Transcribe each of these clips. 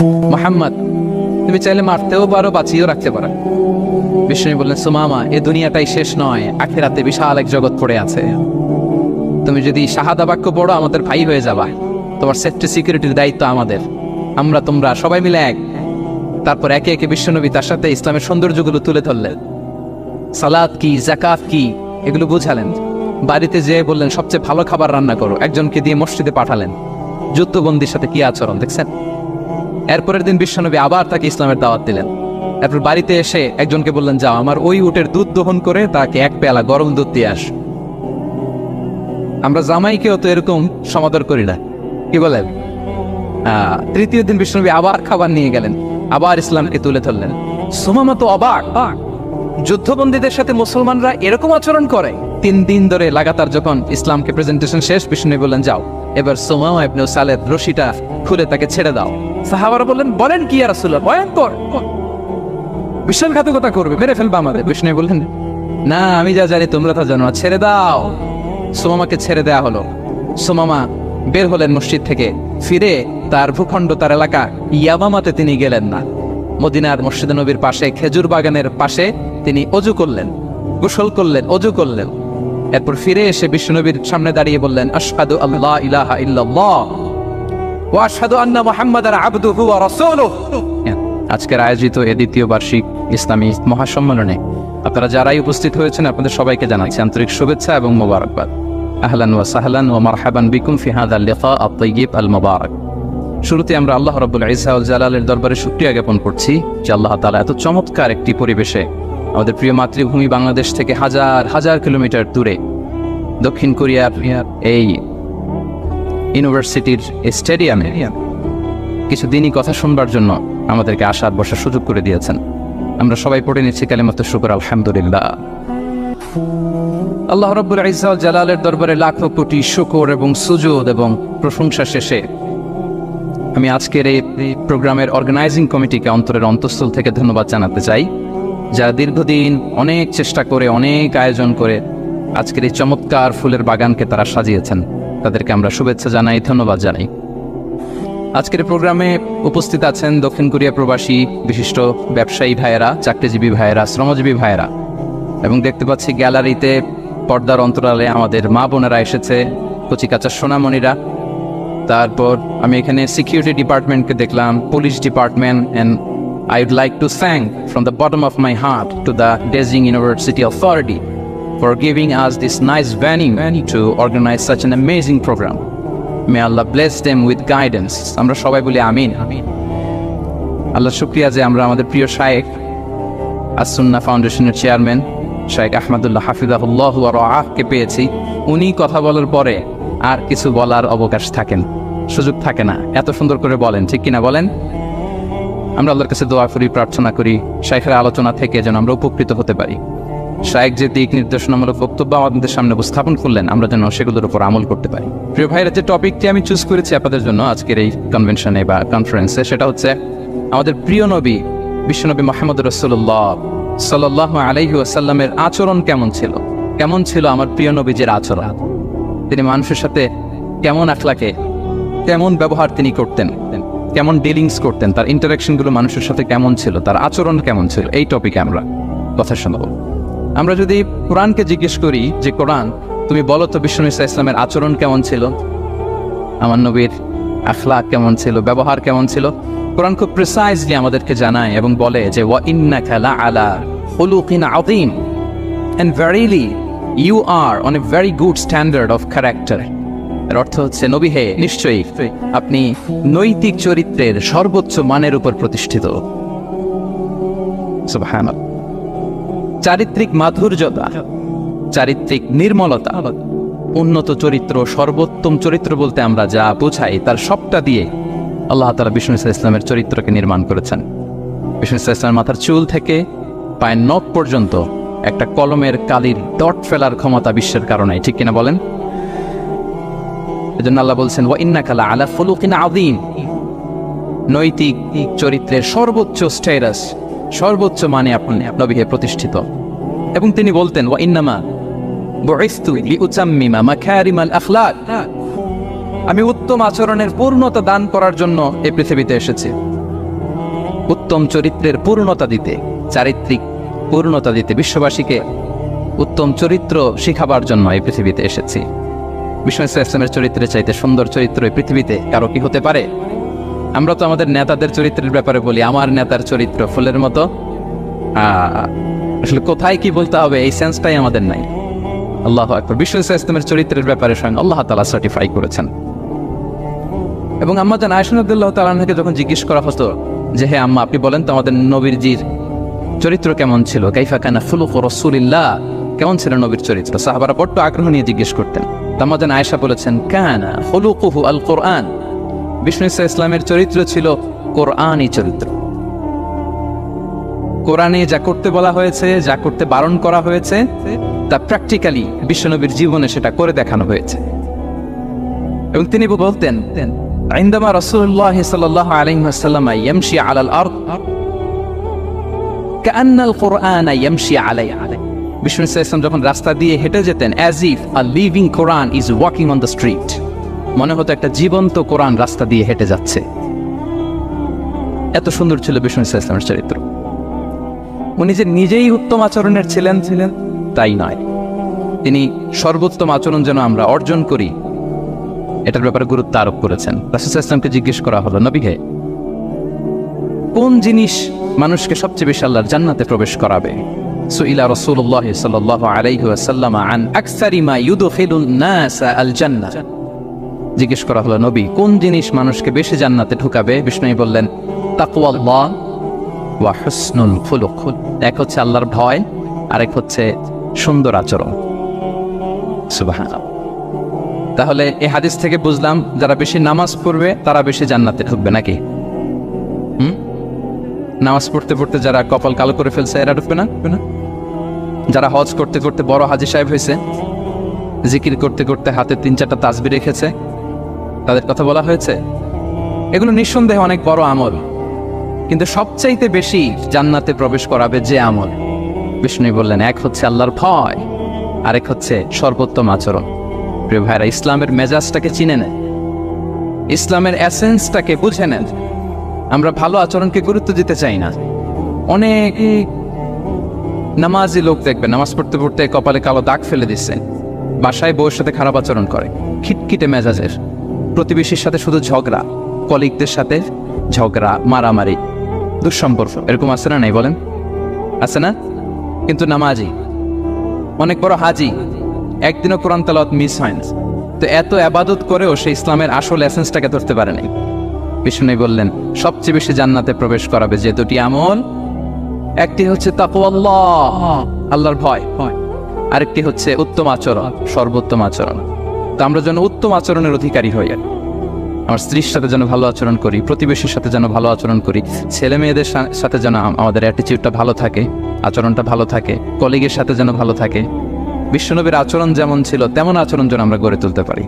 মুহাম্মদ তুমি চাইলে মারতেও পারো, বাঁচিয়েও রাখতে পারো। বিষ্ণু বললেন, সুমামা, এ দুনিয়াটাই শেষ নয়, আখিরাতে বিশাল এক জগৎ পড়ে আছে। তুমি যদি শাহাদা বাক্য পড়ো আমাদের ভাই হয়ে যাবা, তোমার সেফটি সিকিউরিটির দায়িত্ব আমাদের, আমরা তোমরা সবাই মিলে এক। তারপর একে একে বিশ্বনবী তার সাথে ইসলামের সৌন্দর্যগুলো তুলে ধরলেন। সালাত কি, যাকাত কি, এগুলো বুঝালেন। বাড়িতে যেয়ে বললেন সবচেয়ে ভালো খাবার রান্না করো, একজনকে দিয়ে মসজিদে পাঠালেন। যুদ্ধবন্দির সাথে কি আচরণ দেখছেন। এরপরের দিন বিশ্বনবী আবার তাকে ইসলামের দাওয়াত দিলেন। এরপর বাড়িতে এসে একজনকে বললেন, যাও আমার ওই উটের দুধ দহন করে তাকে এক পেয়ালা গরম দুধ দিয়ে আস। আমরা জামাইকেও তো এরকম সমাদর করি না, কি বলেন। তৃতীয় দিন বিশ্বনবী আবার খাবার নিয়ে গেলেন, আবার ইসলামকে তুলে ধরলেন। সুমামা তো অবাক, যুদ্ধবন্দীদের সাথে মুসলমানরা এরকম আচরণ করে। 3 দিন ধরে লাগাতার যখন ইসলামকে প্রেজেন্টেশন শেষ, বিষ্ণু বললেন, যাও এবার সুমামা ইবনে সালেদ রশিটা খুলে তাকে ছেড়ে দাও। সাহাবারা বললেন, বলেন কি ইয়া রাসূলুল্লাহ, ভয়ঙ্কর, বিশ্বাসঘাতকতা করবে, মেরে ফেলবে আমাদের। বিষ্ণু বললেন, না, আমি যা জানি তোমরা তা জানো না, ছেড়ে দাও। সুমামাকে ছেড়ে দেয়া হলো। সুমামা বের হলেন মসজিদ থেকে, ফিরে তার ভূখণ্ড, তার এলাকা ইয়ামামাতে তিনি গেলেন না। মদিনার মসজিদে নবীর পাশে খেজুর বাগানের পাশে তিনি অজু করলেন, গোসল করলেন, অজু করলেন। এরপর ফিরে এসে বিশ্বনবীর সামনে দাঁড়িয়ে বললেন, আশহাদু আল্লা ইলাহা ইল্লাল্লাহ ওয়া আশহাদু আন্না মুহাম্মাদান আবদুহু ওয়া রাসূলুহু। আজকের আয়োজিত এ দ্বিতীয় বার্ষিক ইসলামী মহাসম্মেলনে আপনারা যারাই উপস্থিত হয়েছেন আপনাদের সবাইকে জানাচ্ছি আন্তরিক শুভেচ্ছা এবং মোবারকবাদ। আহলান ওয়া সাহলান ওয়া মারহাবান বিকুম ফি হাযাল লিকা আত-তাইয়্যিব আল মুবারাক। শুরুতে আমরা আল্লাহ রাব্বুল ইজ্জা ওয়াল জালালের দরবারে শুকরিয়া জ্ঞাপন করছি যে আল্লাহ তাআলা এত চমৎকার একটি পরিবেশে আমাদের প্রিয় মাতৃভূমি বাংলাদেশ থেকে হাজার হাজার কিলোমিটার দূরে দক্ষিণ কোরিয়ার এই ইউনিভার্সিটির স্টেডিয়ামে কিছু দিনই কথা শুনবার জন্য আমাদেরকে আসার বসার সুযোগ করে দিয়েছেন। আমরা সবাই পড়ে নিচ্ছি কালিমাত শুকর, আলহামদুলিল্লাহ। আল্লাহ রাব্বুল ইজ্জা ওয়াল জালালের দরবারে লাখো কোটি শুকর এবং সুজুদ এবং প্রশংসা শেষে আমি আজকের এই প্রোগ্রামের অর্গানাইজিং কমিটিকে অন্তরের অন্তঃস্থল থেকে ধন্যবাদ জানাতে চাই, যারা দীর্ঘদিন অনেক চেষ্টা করে, অনেক আয়োজন করে আজকের এই চমৎকার ফুলের বাগানকে তারা সাজিয়েছেন। তাদেরকে আমরা শুভেচ্ছা জানাই, ধন্যবাদ জানাই। আজকের প্রোগ্রামে উপস্থিত আছেন দক্ষিণ কোরিয়া প্রবাসী বিশিষ্ট ব্যবসায়ী ভাইয়েরা, চাকরিজীবী ভাইয়েরা, শ্রমজীবী ভাইয়েরা, এবং দেখতে পাচ্ছি গ্যালারিতে পর্দার অন্তরালে আমাদের মা বোনেরা এসেছে, কচিকাচা সোনামণিরা। তারপর আমি এখানে সিকিউরিটি ডিপার্টমেন্টকে দেখলাম, police department, and I would like to thank from the bottom of my heart to the Beijing University Authority for giving us this nice venue to organize such an amazing program. May Allah bless them with guidance. আমরা সবাই বলি আমিন। আল্লাহ শুকরিয়া যে আমরা আমাদের প্রিয় শায়েখ আস-সুন্নাহ ফাউন্ডেশনের চেয়ারম্যান শায়েখ আহমদুল্লাহ হাফিজাহুল্লাহ ওয়া রাআহকে পেয়েছি। উনি কথা বলার পরে আর কিছু বলার অবকাশ থাকেন, সুযোগ থাকে না, এত সুন্দর করে বলেন, ঠিক কিনা বলেন। আমরা আল্লাহর কাছে দোয়া করি, প্রার্থনা করি শায়েখের আলোচনা থেকে যেন আমরা উপকৃত হতে পারি। শায়েখ যে দিক নির্দেশনামূলক বক্তব্য আমাদের সামনে উপস্থাপন করলেন, আমরা যেন সেগুলোর উপর আমল করতে পারি। প্রিয় ভাইরা, যে টপিকটি আমি চুজ করেছি আপনাদের জন্য আজকের এই কনভেনশনে বা কনফারেন্সে, সেটা হচ্ছে আমাদের প্রিয় নবী বিশ্বনবী মুহাম্মদ রাসূলুল্লাহ সাল্লাল্লাহু আলাইহি ওয়াসাল্লামের আচরণ কেমন ছিল। কেমন ছিল আমার প্রিয় নবীজির আচরণ, তিনি মানুষের সাথে কেমন আখলাকে, কেমন ব্যবহার তিনি করতেন, কেমন ডিলিংস করতেন, তার ইন্টারাকশনগুলো মানুষের সাথে কেমন ছিল, তার আচরণ কেমন ছিল, এই টপিকে আমরা কথা শোনাবো। আমরা যদি কোরআনকে জিজ্ঞেস করি যে কোরআন তুমি বলো তো বিশ্বনবী সাল্লাল্লাহু আলাইহি ওয়াসাল্লামের আচরণ কেমন ছিল, আমার নবীর আখলাক কেমন ছিল, ব্যবহার কেমন ছিল, কোরআন খুব প্রিসাইজলি আমাদেরকে জানায় এবং বলে যে ওয়া ইন্নাকা লাআলা খুলুকিন আযীম, and verily you are on a very good standard of character. এর অর্থ হচ্ছে, নবী হে, নিশ্চয়ই আপনি নৈতিক চরিত্রের সর্বোচ্চ মানের উপর প্রতিষ্ঠিত। সুবহানাল্লাহ। চারিত্রিক মাধুর্যতা, চারিত্রিক নির্মলতা, উন্নত চরিত্র, সর্বোত্তম চরিত্র বলতে আমরা যা বোঝাই তার সবটা দিয়ে আল্লাহ তাআলা বিষ্ণু ইসলামের চরিত্রকে নির্মাণ করেছেন। বিষ্ণু ইসলামের মাথার চুল থেকে পায়ের নখ পর্যন্ত একটা কলমের কালির ডট ফেলার ক্ষমতা বিশ্বের কারণে, ঠিক কিনা বলেন। এজন্য আল্লাহ বলছেন ওয়া ইন্নাকা লাআলা খুলুকিন আযীম, নৈতিক চরিত্রের সর্বোচ্চ স্ট্যাটাস, সর্বোচ্চ মানে আপনি নবী হে প্রতিষ্ঠিত। এবং তিনি বলতেন ওয়া ইন্নামা বুইসতু লিউতাম্মিমা মাকারিমাল আখলাক, আমি উত্তম আচরণের পূর্ণতা দান করার জন্য এই পৃথিবীতে এসেছি। উত্তম চরিত্রের পূর্ণতা দিতে, চারিত্রিক পূর্ণতা দিতে, বিশ্ববাসীকে উত্তম চরিত্র শিখাবার জন্য এই পৃথিবীতে এসেছি। বিষ্ণু ইসলামের চরিত্রের চাইতে সুন্দর চরিত্র এই পৃথিবীতে কারো কি হতে পারে? আমরা তো আমাদের নেতাদের চরিত্রের ব্যাপারে বলি, আমার নেতার চরিত্র ফুলের মতো। আসলে কোথায় কি বলতে হবে এই সেন্সটাই আমাদের নাই। আল্লাহু আকবার। বিষ্ণু ইসলামের চরিত্রের ব্যাপারে স্বয়ং আল্লাহ তাআলা সার্টিফাই করেছেন। এবং আম্মা জান আয়েশা রাদিয়াল্লাহু তাআলা আনহাকে যখন জিজ্ঞেস করা হতো যে হে আম্মা, আপনি বলেন তো আমাদের নবীজির চরিত্র কেমন ছিল, কাইফা কানা খুলুকু রাসূলিল্লাহ, কেমন ছিল নবীর চরিত্র, সাহাবারা বড্ড আগ্রহ নিয়ে জিজ্ঞেস করতেন। আম্মা জান আয়েশা বলেছেন কানা খুলুকুহু আল কোরআন, বিষ্ণু ইসলামের চরিত্র ছিল কোরআনী চরিত্র। কোরআনে যা করতে বলা হয়েছে, যা করতে বারণ করা হয়েছে, তা প্র্যাকটিক্যালি বিশ্বনবীর জীবনে সেটা করে দেখানো হয়েছে। এবং তিনি বলতেন عندما رسول الله صلى الله عليه وسلم يمشي على الأرض كأن القرآن يمشي عليه. বিষ্ণু ইসলাম যখন রাস্তা দিয়ে হেঁটে যেতেন, as if a living Quran is walking on the street, মনে হতো একটা জীবন্ত কোরআন রাস্তা দিয়ে হেঁটে যাচ্ছে। এত সুন্দর ছিল বিষ্ণু ইসলামের চরিত্র। উনি যে নিজেই উত্তম আচরণের ছিলেন তাই নয়, তিনি সর্বোত্তম আচরণ যেন আমরা অর্জন করি এটার ব্যাপারে গুরুত্ব আরোপ করেছেন। রাসূল ইসলামকে জিজ্ঞেস করা হলো, নবী হে, কোন জিনিস মানুষকে সবচেয়ে বেশি আল্লাহর জান্নাতে প্রবেশ করাবে? সুইলা রাসূলুল্লাহ সাল্লাল্লাহু আলাইহি ওয়াসাল্লাম আন আকসারি মা ইউদখিলুন নাস আল জান্নাহ, জিজ্ঞেস করা হলো নবী কোন জিনিস মানুষকে বেশি জান্নাতে ঢুকাবে? বিষ্ণু বললেন তাকওয়াল্লাহ ওয়া হুসনুল খুলুক। এক হচ্ছে আল্লাহর ভয়, আরেক হচ্ছে সুন্দর আচরণ। সুবহানাল্লাহ। তাহলে এই হাদিস থেকে বুঝলাম যারা বেশি নামাজ পড়বে তারা বেশি জান্নাতে ঢুকবে নাকি? নামাজ পড়তে পড়তে যারা কপাল কালো করে ফেলছে এরা ঢুকবে না? যারা হজ করতে করতে বড় হাজী সাহেব হয়েছে, জিকির করতে করতে হাতে 3-4টা তাসবিহ রেখেছে, তাদের কথা বলা হয়েছে। এগুলো নিঃসন্দেহে অনেক বড় আমল, কিন্তু সবচাইতে বেশি জান্নাতে প্রবেশ করাবে যে আমল, বিষ্ণু বললেন এক হচ্ছে আল্লাহর ভয়, আরেক হচ্ছে সর্বোত্তম আচরণ। প্রিয় ভাইরা, ইসলামের মেজাজটাকে চিনে নেন, ইসলামের এসেন্সটাকে বুঝে নেন। আমরা ভালো আচরণকে গুরুত্ব দিতে চাই না। অনেক নামাজি লোক দেখবেন নামাজ পড়তে পড়তে কপালে কালো দাগ ফেলে দিচ্ছেন, বাসায় বউয়ের সাথে খারাপ আচরণ করে, খিটখিটে মেজাজের, প্রতিবেশীর সাথে শুধু ঝগড়া, কলিগদের সাথে ঝগড়া, মারামারি, দুঃসম্পর্ক, এরকম আছে না? নাই বলেন, আছে না? কিন্তু নামাজি, অনেক বড় হাজি, একদিনও কোরআন তেলাওয়াত মিস হয় না, তো এত ইবাদত করেও সে ইসলামের আসল এসেন্সটাকে ধরতে পারে নাই। বিষ্ণু বললেন সবচেয়ে বেশি জান্নাতে প্রবেশ করাবে যে দুটি আমল, একটি হচ্ছে তাকওয়াল্লাহ, আল্লাহর ভয়, আরেকটি হচ্ছে উত্তম আচরণ, সর্বোত্তম আচরণ। তো আমরা যেন উত্তম আচরণের অধিকারী হই, আমার স্ত্রীর সাথে যেন ভালো আচরণ করি, প্রতিবেশীর সাথে যেন ভালো আচরণ করি, ছেলে মেয়েদের সাথে যেন আমাদের অ্যাটিটিউডটা ভালো থাকে, আচরণটা ভালো থাকে, কলিগের সাথে যেন ভালো থাকে। বিশ্বনবীর আচরণ যেমন ছিল তেমন আচরণ যেন আমরা গড়ে তুলতে পারি।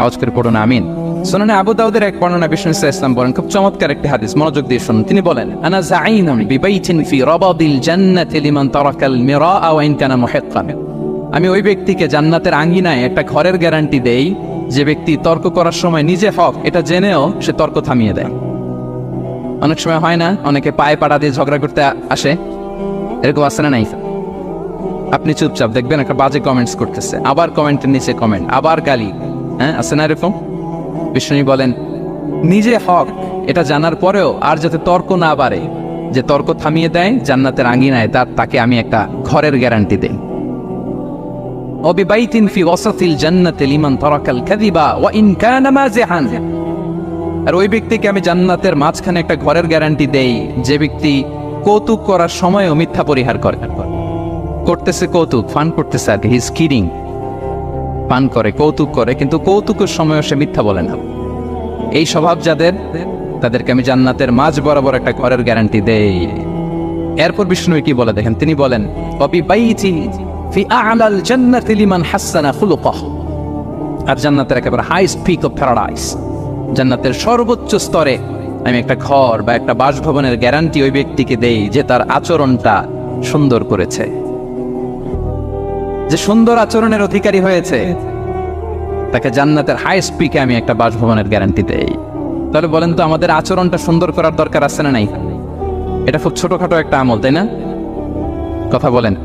আওয়াজ করে পড়ুন আমিন। সুনানে আবু দাউদের এক বর্ণনা বিষ্ণু ইসলাম বলেন, খুব চমৎকার একটি হাদিস, মনোযোগ দিয়ে শুনুন। তিনি বলেন আনা যাঈনুন বিবাইতিন ফি রাবাদিল জান্নাতি লিমান তারাকাল মিরাআ ওয়া ইন কানা মুহিক্কান। আমি ওই ব্যক্তিকে জান্নাতের আঙ্গিনায় একটা ঘরের গ্যারান্টি দেই যে ব্যক্তি তর্ক করার সময় নিজে হক এটা জেনেও সে তর্ক থামিয়ে দেয়। অনেক সময় হয় না, অনেকে পায়ে পাড়া দিয়ে ঝগড়া করতে আসে, এরকম আছে না নাই? আপনি চুপচাপ দেখবেন একটা বাজে কমেন্টস করতেছে, আবার কমেন্টের নিচে কমেন্ট, আবার গালি, হ্যাঁ আছে না এরকম? বিষ্ণু বলেন নিজে হক এটা জানার পরেও আর যাতে তর্ক না বাড়ে, যে তর্ক থামিয়ে দেয় জান্নাতের আঙ্গিনায়, তাকে আমি একটা ঘরের গ্যারান্টি দেই। وببيت في وسط الجنة لمن ترك الكذب وإن كان مازحا। আর ওই ব্যক্তিকে আমি জান্নাতের মাঝখানে একটা ঘরের গ্যারান্টি দেই যে ব্যক্তি কৌতুক করার সময়ও মিথ্যা পরিহার করে। করতেছে কৌতুক, ফান করতেছে আর কি, হি ইজ কিডিং, পান করে, কৌতুক করে, কিন্তু কৌতুকের সময়ও সে মিথ্যা বলে না। এই স্বভাব যাদের, তাদেরকে আমি জান্নাতের মাঝ বরাবর একটা ঘরের গ্যারান্টি দেই। এরপর বিষ্ণু কি বলে দেখেন, তিনি বলেন وببيت في أعلى الجنة لمن حسن خلقه। আর জান্নাতের একেবারে হাইস্ট পিক অফ প্যারাডাইস, জান্নাতের সর্বোচ্চ স্তরে আমি একটা ঘর বা একটা বাসভবনের গ্যারান্টি ওই ব্যক্তিকে দেই যে তার আচরণটা সুন্দর করেছে, যে সুন্দর আচরণের অধিকারী হয়েছে, তাকে জান্নাতের হাইস্ট পিকে আমি একটা বাসভবনের গ্যারান্টি দেই। তাহলে বলেন তো আমাদের আচরণটা সুন্দর করার দরকার আছে না নাই? এটা খুব ছোটখাটো একটা আমল, তাই না? কথা বলেন,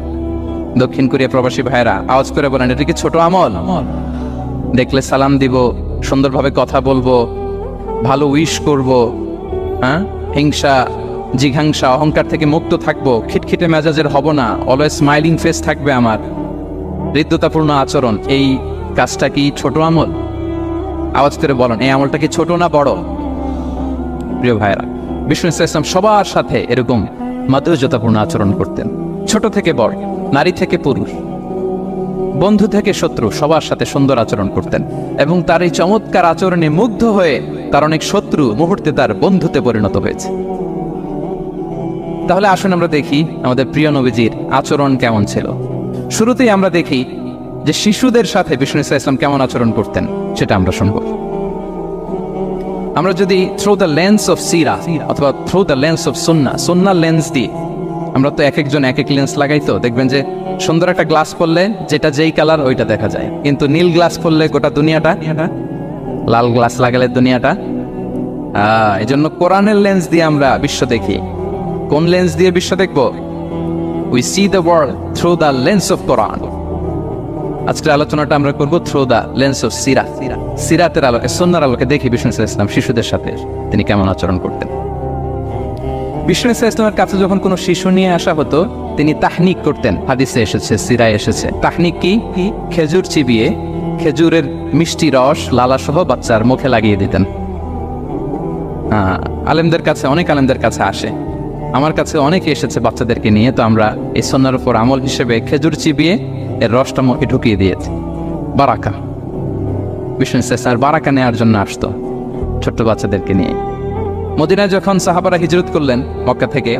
দক্ষিণ কোরিয়া প্রবাসী ভাইয়েরা আওয়াজ করে বলেন, এটা কি ছোট আমল? দেখলে সালাম দিব, সুন্দরভাবে কথা বলবো, ভালো উইশ করব, হ্যাঁ, হিংসা জিঘাংসা অহংকার থেকে মুক্ত থাকবো, খিটখিটে মেজাজের হব না, অলওয়েজ স্মাইলিং ফেস থাকবে আমার, হৃদ্যতাপূর্ণ আচরণ। এই কাজটা কি ছোট আমল? আওয়াজ করে বলেন, এই আমলটা কি ছোট না বড়? প্রিয় ভাইয়েরা, বিষ্ণু ইসলাম সবার সাথে এরকম মাধুর্যতাপূর্ণ আচরণ করতেন, ছোট থেকে বড়, নারী থেকে পুরুষ, বন্ধু থেকে শত্রু, সবার সাথে সুন্দর আচরণ করতেন। এবং তার এই চমৎকার আচরণে মুগ্ধ হয়ে তার অনেক শত্রু মুহূর্তে তার বন্ধুতে পরিণত হয়েছে। তাহলে আসুন আমরা দেখি আমাদের প্রিয় নবীজির আচরণ কেমন ছিল। শুরুতেই আমরা দেখি যে শিশুদের সাথে বিষ্ণু ইসলাম কেমন আচরণ করতেন, সেটা আমরা শুনব। আমরা যদি থ্রু দ্য লেন্স অফ সিরা অথবা through the lens of Sunnah lens দিই, আমরা তো এক একজন এক এক লেন্স লাগাই, তো দেখবেন যে সুন্দর একটা গ্লাস পরলে যেটা যেই কালার ওইটা দেখা যায়, কিন্তু নীল গ্লাস পরলে গোটা দুনিয়াটা, লাল গ্লাস লাগালে দুনিয়াটা। এই জন্য কোরআনের লেন্স দিয়ে আমরা বিশ্ব দেখি। কোন লেন্স দিয়ে বিশ্ব দেখব? We see the world through the lens of Quran. আজকের আলোচনাটা আমরা করব থ্রু দ্য লেন্স অফ সিরাতের আলোকে, সুন্নাহর আলোকে দেখি বিষ্ণু ইসলাম শিশুদের সাথে তিনি কেমন আচরণ করতেন। বিষ্ণু ইসলামের কাছে যখন কোনো শিশু নিয়ে আসা হতো, তিনি তাহনিক করতেন। হাদিসে এসেছে, সিরায় এসেছে। তাহনিক কি? খেজুর চিবিয়ে খেজুরের মিষ্টি রস লালাসহ বাচ্চার মুখে লাগিয়ে দিতেন। আলেমদের কাছে, অনেক আলেমদের কাছে আসে, আমার কাছে অনেকে এসেছে বাচ্চাদেরকে নিয়ে, তো আমরা এই সুন্নাহর উপর আমল হিসেবে খেজুর চিবিয়ে এর রসটা মুখে ঢুকিয়ে দিয়েছি। বারাকা, বিষ্ণু ইসলাম বারাকা নেওয়ার জন্য আসতো ছোট্ট বাচ্চাদেরকে নিয়ে। মদিনায় যখন সাহাবারা হিজরত করলেন মক্কা থেকে,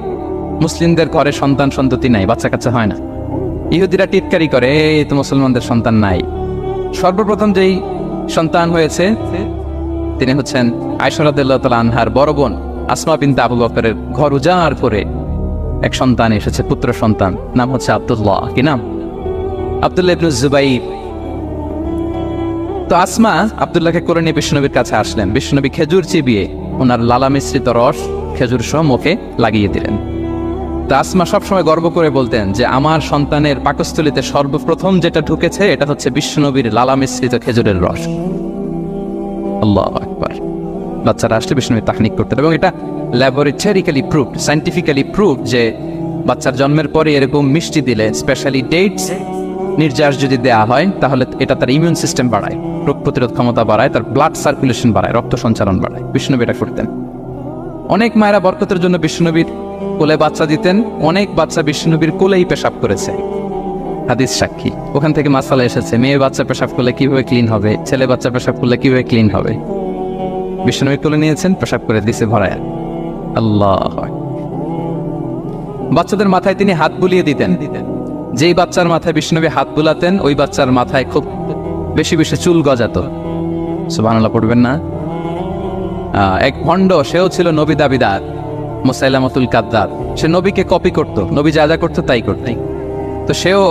মুসলিমদের ঘরে সন্তান সন্ততি নাই, বাচ্চা কাচ্চা হয় না। ইহুদিরা টিটকারি করে, এই তো মুসলমানদের সন্তান নাই। সর্বপ্রথম যেই সন্তান হয়েছে তিনি হচ্ছেন আয়েশা রাদিয়াল্লাহু তাআলা আনহার বড় বোন আসমা বিনতে আবু বকরের ঘর উজাড় করে এক সন্তান এসেছে, পুত্র সন্তান, নাম হচ্ছে আব্দুল্লাহ। কি নাম? আব্দুল্লাহ ইবনে জুবাইর। তো আসমা আব্দুল্লাহকে করে নিয়ে বিষ্ণুনবীর কাছে আসলেন। বিষ্ণুনবী খেজুর চিবিয়ে ওনার লালা মিশ্রিত রস খেজুর সহ মুখে লাগিয়ে দিলেন। তো আসমা সবসময় গর্ব করে বলতেন যে আমার সন্তানের পাকস্থলিতে সর্বপ্রথম যেটা ঢুকেছে এটা হচ্ছে বিষ্ণুনবীর লালা মিশ্রিত খেজুরের রস। আল্লাহু আকবার। বাচ্চারা আসলে বিষ্ণুনবী তাহনিক করতেন, এবং এটা ল্যাবরেটরিক্যালি প্রুভড, সায়েন্টিফিক্যালি প্রুভড যে বাচ্চার জন্মের পরে এরকম মিষ্টি দিলে, স্পেশালি ডেটস নির্যাস যদি দেওয়া হয়, তাহলে এটা তার ইমিউন সিস্টেম বাড়ায়, রোগ প্রতিরোধ ক্ষমতা বাড়ায়, তার ব্লাড সার্কুলেশন বাড়ায়, রক্ত সঞ্চালন বাড়ায়। বিষ্ণুনবী এটা করতেন। অনেক মায়েরা বরকতের জন্য বিষ্ণুনবীর কোলে বাচ্চা দিতেন। অনেক বাচ্চা বিষ্ণুনবীর কোলেই পেশাব করেছে, হাদিস সাক্ষী। ওখান থেকে মাসালা এসেছে, মেয়ে বাচ্চা পেশাব করলে কিভাবে ক্লিন হবে, ছেলে বাচ্চা পেশাব করলে কিভাবে ক্লিন হবে। বিষ্ণুনবী কোলে নিয়েছেন, পেশাব করে দিছে ভরায়। আল্লাহ। বাচ্চাদের মাথায় তিনি হাত বুলিয়ে দিতেন। যেই বাচ্চার মাথায় বিষ্ণুনবী হাত বুলাতেন, ওই বাচ্চার মাথায় খুব বেশি বেশি চুল গজাতো। সুবহানাল্লাহ পড়বেন না? এক ভণ্ড, সেও ছিল নবী দাবিদার, মুসাইলামাতুল কাদ্দাব। সে নবীকে কপি করত, নবী যা যা করতো তাই করত। তো সেও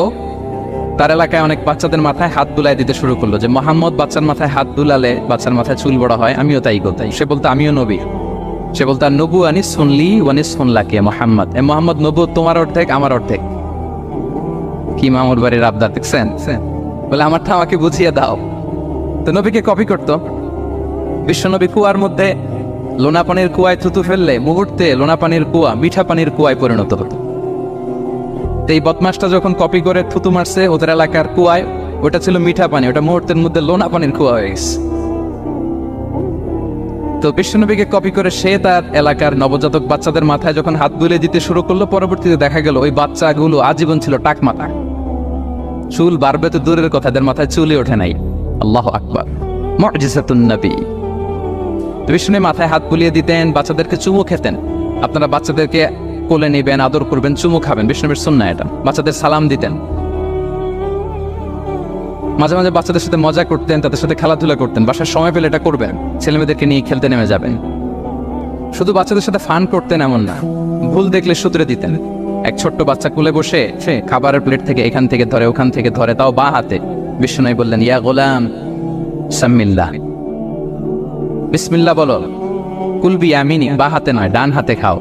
তার এলাকায় অনেক বাচ্চাদের মাথায় হাত বুলাই দিতে শুরু করলো, যে মোহাম্মদ বাচ্চার মাথায় হাত বুলালে বাচ্চার মাথায় চুল বড় হয়, আমিও তাই করতাম। সে বলতো আমিও নবী। সে বলতো আর নবু আনিস শুনলি ওয়ানিস শুনলাকে মোহাম্মদ, এ মোহাম্মদ নবু তোমার অর্ধেক আমার অর্ধেক। কি মামুর বাড়ির আবদার দেখছেন? বলে আমারটা আমাকে বুঝিয়ে দাও। তো নবীকে কপি করতো। বিশ্বনবী কুয়ার মধ্যে লোনা পানির কুয়ায় থুতু ফেললে মুহূর্তে লোনা পানির কুয়া মিঠা পানির কুয়ায় পরিণত হতো। এই বদমাসটা যখন কপি করে থুতু মারছে ওদের এলাকার কুয়ায়, ওটা ছিল মিঠা পানি, ওটা মুহূর্তের মধ্যে লোনা পানির কুয়া হয়ে গেছে। তো বিশ্বনবীকে কপি করে সে তার এলাকার নবজাতক বাচ্চাদের মাথায় যখন হাত বুলিয়ে দিতে শুরু করলো, পরবর্তীতে দেখা গেল ওই বাচ্চাগুলো আজীবন ছিল টাকমাথা। চুল বাড়বে তো দূরের কথা, এদের মাথায় চুলই ওঠে নাই। আল্লাহু আকবার, মুজিজাতুন নবী। বিষ্ণুনবী মাথায় হাত বুলিয়ে দিতেন, বাচ্চাদেরকে চুমু খেতেন। আপনারা বাচ্চাদেরকে কোলে নেবেন, আদর করবেন, চুমু খাবেন, বিষ্ণুনবীর সুন্নাহ এটা। বাচ্চাদের সালাম দিতেন। মাঝে মাঝে বাচ্চাদের সাথে মজা করতেন, তাদের সাথে খেলাধুলা করতেন। বাসার সময় পেলে এটা করবেন, ছেলেমেয়েদেরকে নিয়ে খেলতে নেমে যাবেন। শুধু বাচ্চাদের সাথে ফান করতেন এমন না, ভুল দেখলে শুধরে দিতেন। এক ছোট্ট বাচ্চা কোলে বসে সে খাবারের প্লেট থেকে এখান থেকে ধরে ওখান থেকে ধরে, তাও বাঁ হাতে। বিষ্ণুনবী বললেন, ইয়া গোলাম সাম্মিল্লাহ, বিসমিল্লাহ বলো। কুল বিয়ামিনি, বা হাতে নয় ডান হাতে খাও,